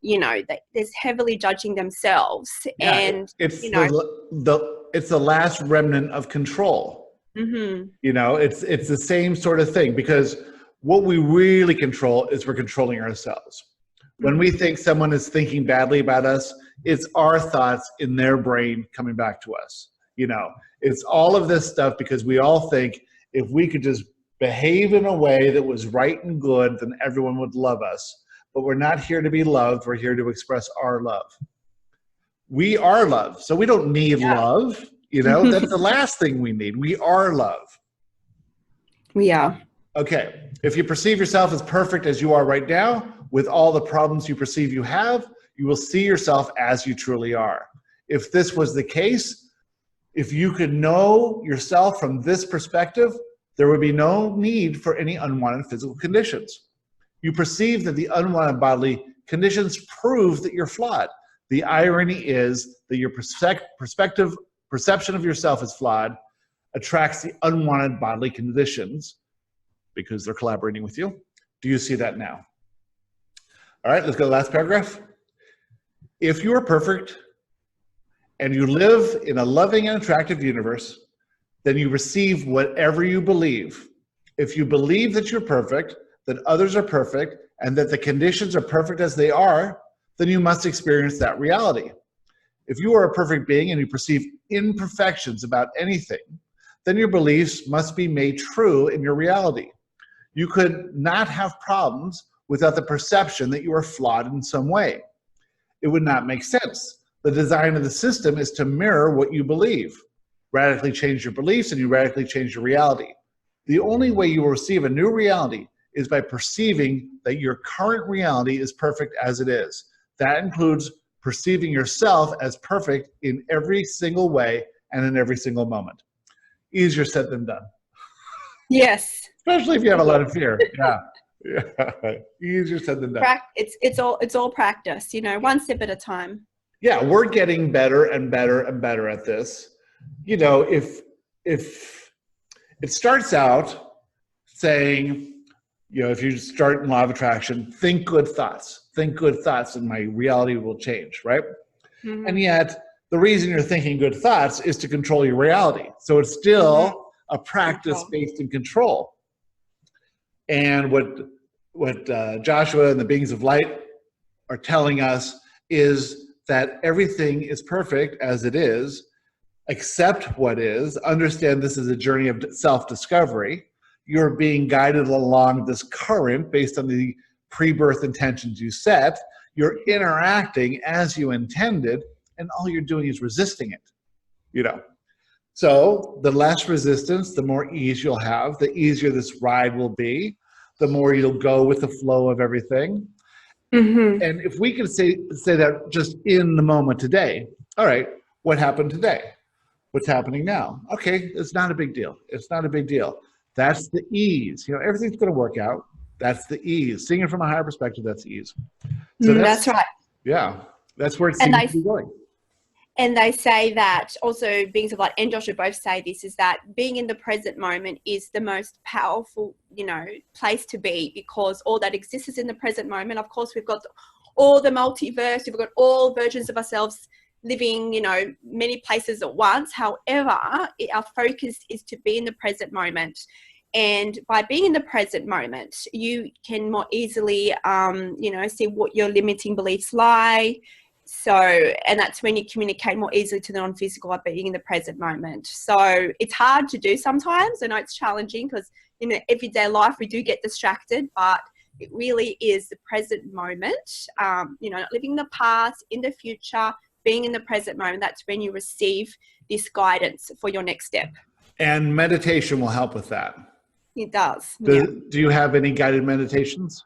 you know, that there's heavily judging themselves. Yeah, And, it's you know, it's the last remnant of control. mm-hmm. You know, it's the same sort of thing, because what we really control is we're controlling ourselves. When we think someone is thinking badly about us, it's our thoughts in their brain coming back to us. You know, it's all of this stuff because we all think if we could just behave in a way that was right and good, then everyone would love us. But we're not here to be loved. We're here to express our love. We are love. So we don't need love. You know, that's the last thing we need. We are love. We are. Okay. If you perceive yourself as perfect as you are right now, with all the problems you perceive you have, you will see yourself as you truly are. If this was the case, if you could know yourself from this perspective, there would be no need for any unwanted physical conditions. You perceive that the unwanted bodily conditions prove that you're flawed. The irony is that your perception of yourself as flawed attracts the unwanted bodily conditions because they're collaborating with you. Do you see that now? All right, let's go to the last paragraph. If you are perfect and you live in a loving and attractive universe, then you receive whatever you believe. If you believe that you're perfect, that others are perfect, and that the conditions are perfect as they are, then you must experience that reality. If you are a perfect being and you perceive imperfections about anything, then your beliefs must be made true in your reality. You could not have problems without the perception that you are flawed in some way. It would not make sense. The design of the system is to mirror what you believe. Radically change your beliefs and you radically change your reality. The only way you will receive a new reality is by perceiving that your current reality is perfect as it is. That includes perceiving yourself as perfect in every single way and in every single moment. Easier said than done. Yes. Especially if you have a lot of fear. Yeah. Easier said than done. It's all practice, you know, one step at a time. Yeah, we're getting better and better and better at this. You know, if it starts out saying, you know, if you start in law of attraction, think good thoughts, and my reality will change, right? Mm-hmm. And yet, the reason you're thinking good thoughts is to control your reality. So it's still a practice based in control. And what Joshua and the beings of light are telling us is that everything is perfect as it is. Accept what is, understand this is a journey of self-discovery. You're being guided along this current based on the pre-birth intentions you set. You're interacting as you intended, and all you're doing is resisting it, you know. So the less resistance, the more ease you'll have, the easier this ride will be, the more you'll go with the flow of everything. Mm-hmm. And if we can say that just in the moment today, all right, what happened today? What's happening now? Okay, it's not a big deal. It's not a big deal. That's the ease. You know, everything's going to work out. That's the ease. Seeing it from a higher perspective, that's ease. So that's right. Yeah, that's where it seems to be going. And they say that also beings of light and Joshua both say this, is that being in the present moment is the most powerful, you know, place to be, because all that exists is in the present moment. Of course, we've got all the multiverse, we've got all versions of ourselves living, you know, many places at once. However, our focus is to be in the present moment. And by being in the present moment, you can more easily, you know, see what your limiting beliefs lie. So, and that's when you communicate more easily to the non-physical by being in the present moment. So it's hard to do sometimes. I know it's challenging because in everyday life we do get distracted, but it really is the present moment, you know, not living in the past, in the future, being in the present moment. That's when you receive this guidance for your next step. And meditation will help with that. It does. Do you have any guided meditations?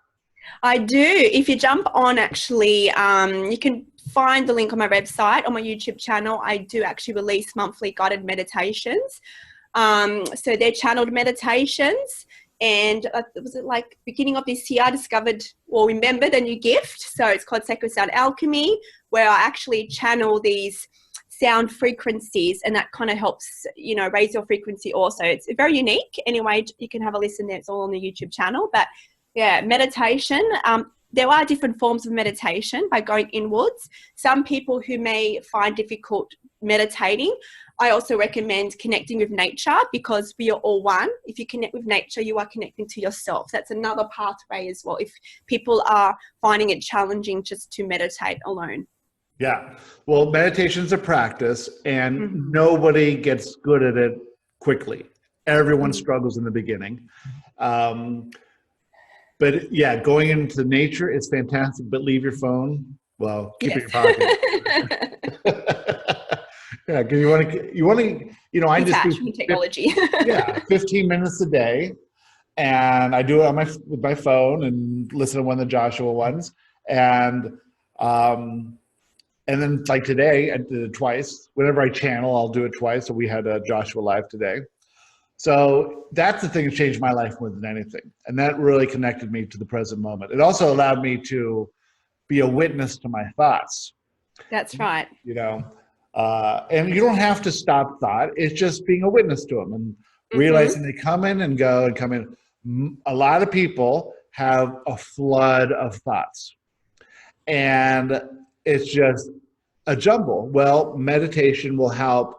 I do. If you jump on, actually, you can find the link on my website, on my YouTube channel. I do actually release monthly guided meditations. So they're channeled meditations. And was it like beginning of this year, I discovered or remembered a new gift. So it's called Sacred Sound Alchemy, where I actually channel these sound frequencies, and that kind of helps, you know, raise your frequency also. It's very unique. Anyway, you can have a listen there. It's all on the YouTube channel. But Yeah, meditation. There are different forms of meditation by going inwards. Some people who may find difficult meditating, I also recommend connecting with nature, because we are all one. If you connect with nature, you are connecting to yourself. That's another pathway as well, if people are finding it challenging just to meditate alone. Yeah. Well, meditation's a practice, and Mm-hmm. nobody gets good at it quickly. Everyone Mm-hmm. struggles in the beginning. But yeah, going into nature is fantastic, but leave your phone. Well, keep it in your pocket. Yeah, because I just do Detachment technology. 15 minutes a day, and I do it on with my phone and listen to one of the Joshua ones, um, and then like today I did it twice. Whenever I channel, I'll do it twice. So we had a Joshua live today. So that's the thing that changed my life more than anything, and that really connected me to the present moment. It also allowed me to be a witness to my thoughts. That's right. And you don't have to stop thought. It's just being a witness to them and realizing they come in and go and come in. A lot of people have a flood of thoughts, and it's just a jumble. Well, meditation will help,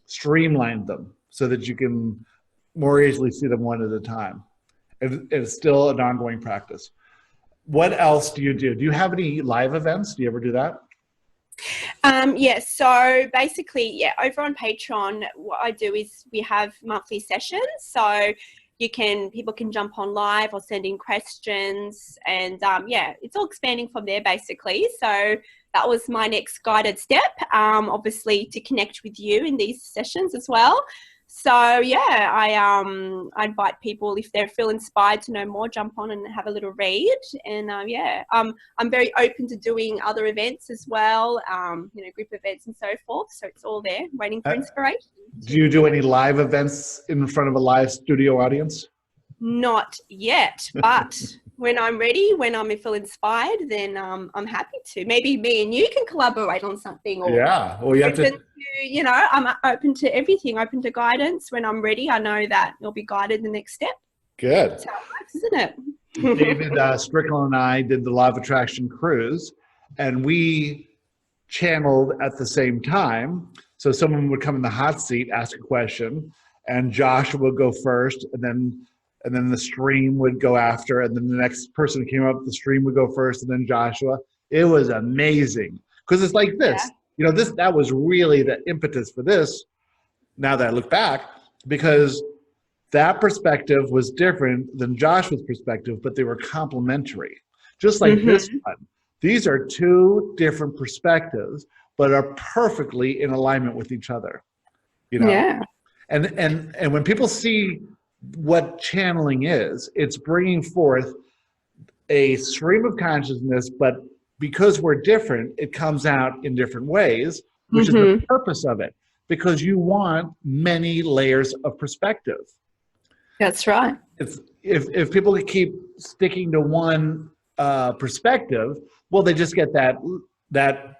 streamline them so that you can more easily see them one at a time. It's still an ongoing practice. What else do you do? Do you have any live events? Do you ever do that? Yes. So basically, over on Patreon, what I do is we have monthly sessions. So people can jump on live or send in questions, and it's all expanding from there basically. So that was my next guided step, obviously to connect with you in these sessions as well. So I invite people, if they feel inspired to know more, jump on and have a little read. And I'm very open to doing other events as well, group events and so forth. So it's all there, waiting for inspiration. Do you do any live events in front of a live studio audience? Not yet, but when I'm ready, when I feel inspired, then I'm happy to. Maybe me and you can collaborate on something. Or you have to. I'm open to everything, open to guidance. When I'm ready, I know that you'll be guided the next step. Good. That's how it works, isn't it? David Strickland and I did the Law of Attraction cruise, and we channeled at the same time. So someone would come in the hot seat, ask a question, and Joshua would go first, and then the stream would go after, and then the next person who came up the stream would go first, and then Joshua. It was amazing, because it's like this. Yeah. That was really the impetus for this, now that I look back, because that perspective was different than Joshua's perspective, but they were complementary. Just like this one. These are two different perspectives, but are perfectly in alignment with each other. Yeah. And when people see what channeling is, it's bringing forth a stream of consciousness, but because we're different, it comes out in different ways, which is the purpose of it, because you want many layers of perspective. That's right. If people keep sticking to one perspective, well, they just get that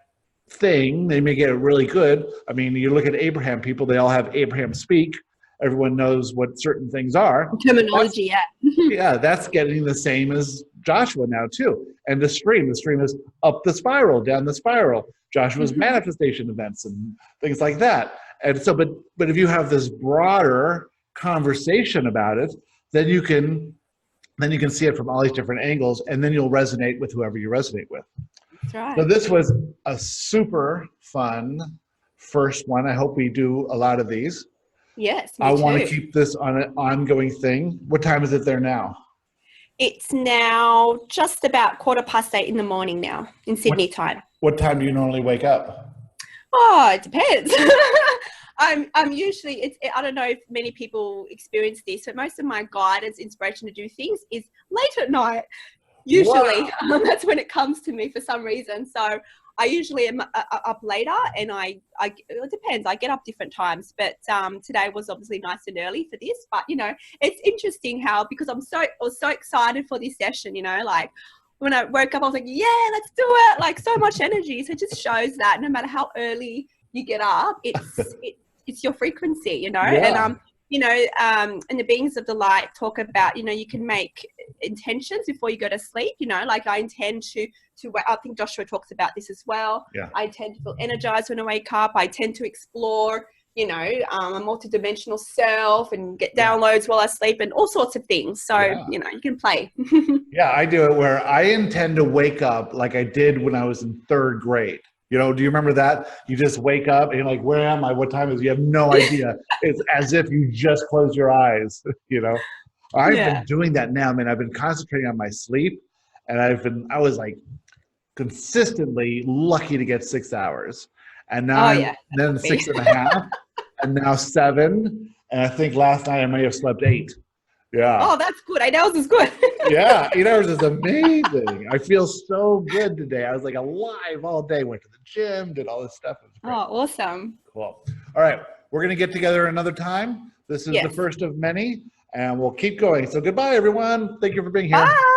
thing. They may get it really good. I mean, you look at Abraham people, they all have Abraham speak. Everyone knows what certain things are. Terminology, that's getting the same as Joshua now too. And the stream is up the spiral, down the spiral. Joshua's manifestation events and things like that. And so, but if you have this broader conversation about it, then you can see it from all these different angles, and then you'll resonate with whoever you resonate with. That's right. So this was a super fun first one. I hope we do a lot of these. Yes, I want to keep this on an ongoing thing. What time is it there now? It's now just about 8:15 in the morning now in Sydney time. What time do you normally wake up? Oh, it depends. I'm usually, I don't know if many people experience this, but most of my guidance, inspiration to do things is late at night. Usually, that's when it comes to me for some reason. So I usually am up later, and it depends. I get up different times, but today was obviously nice and early for this. But it's interesting how, because I was so excited for this session. Like when I woke up, I was like, yeah, let's do it. Like so much energy. So it just shows that no matter how early you get up, it's your frequency. Yeah. And you know, and the beings of the light talk about, you know, you can make intentions before you go to sleep, you know, like I intend to I think Joshua talks about this as well. Yeah. I tend to feel energized when I wake up. I tend to explore, you know, a multidimensional self and get downloads while I sleep and all sorts of things. So, you know, you can play. Yeah, I do it where I intend to wake up like I did when I was in 3rd grade. You know, do you remember that? You just wake up and you're like, where am I? What time is it? You have no idea. It's as if you just close your eyes, you know? I've been doing that now, man. I've been concentrating on my sleep, and I was like consistently lucky to get 6 hours. And now then 6.5, and now 7. And I think last night I may have slept 8. Yeah. Oh, that's good. 8 hours is good. Yeah, 8 hours is amazing. I feel so good today. I was like alive all day. Went to the gym, did all this stuff. It was great. Oh, awesome. Cool. All right, we're gonna get together another time. This is the first of many, and we'll keep going. So goodbye, everyone. Thank you for being here. Bye.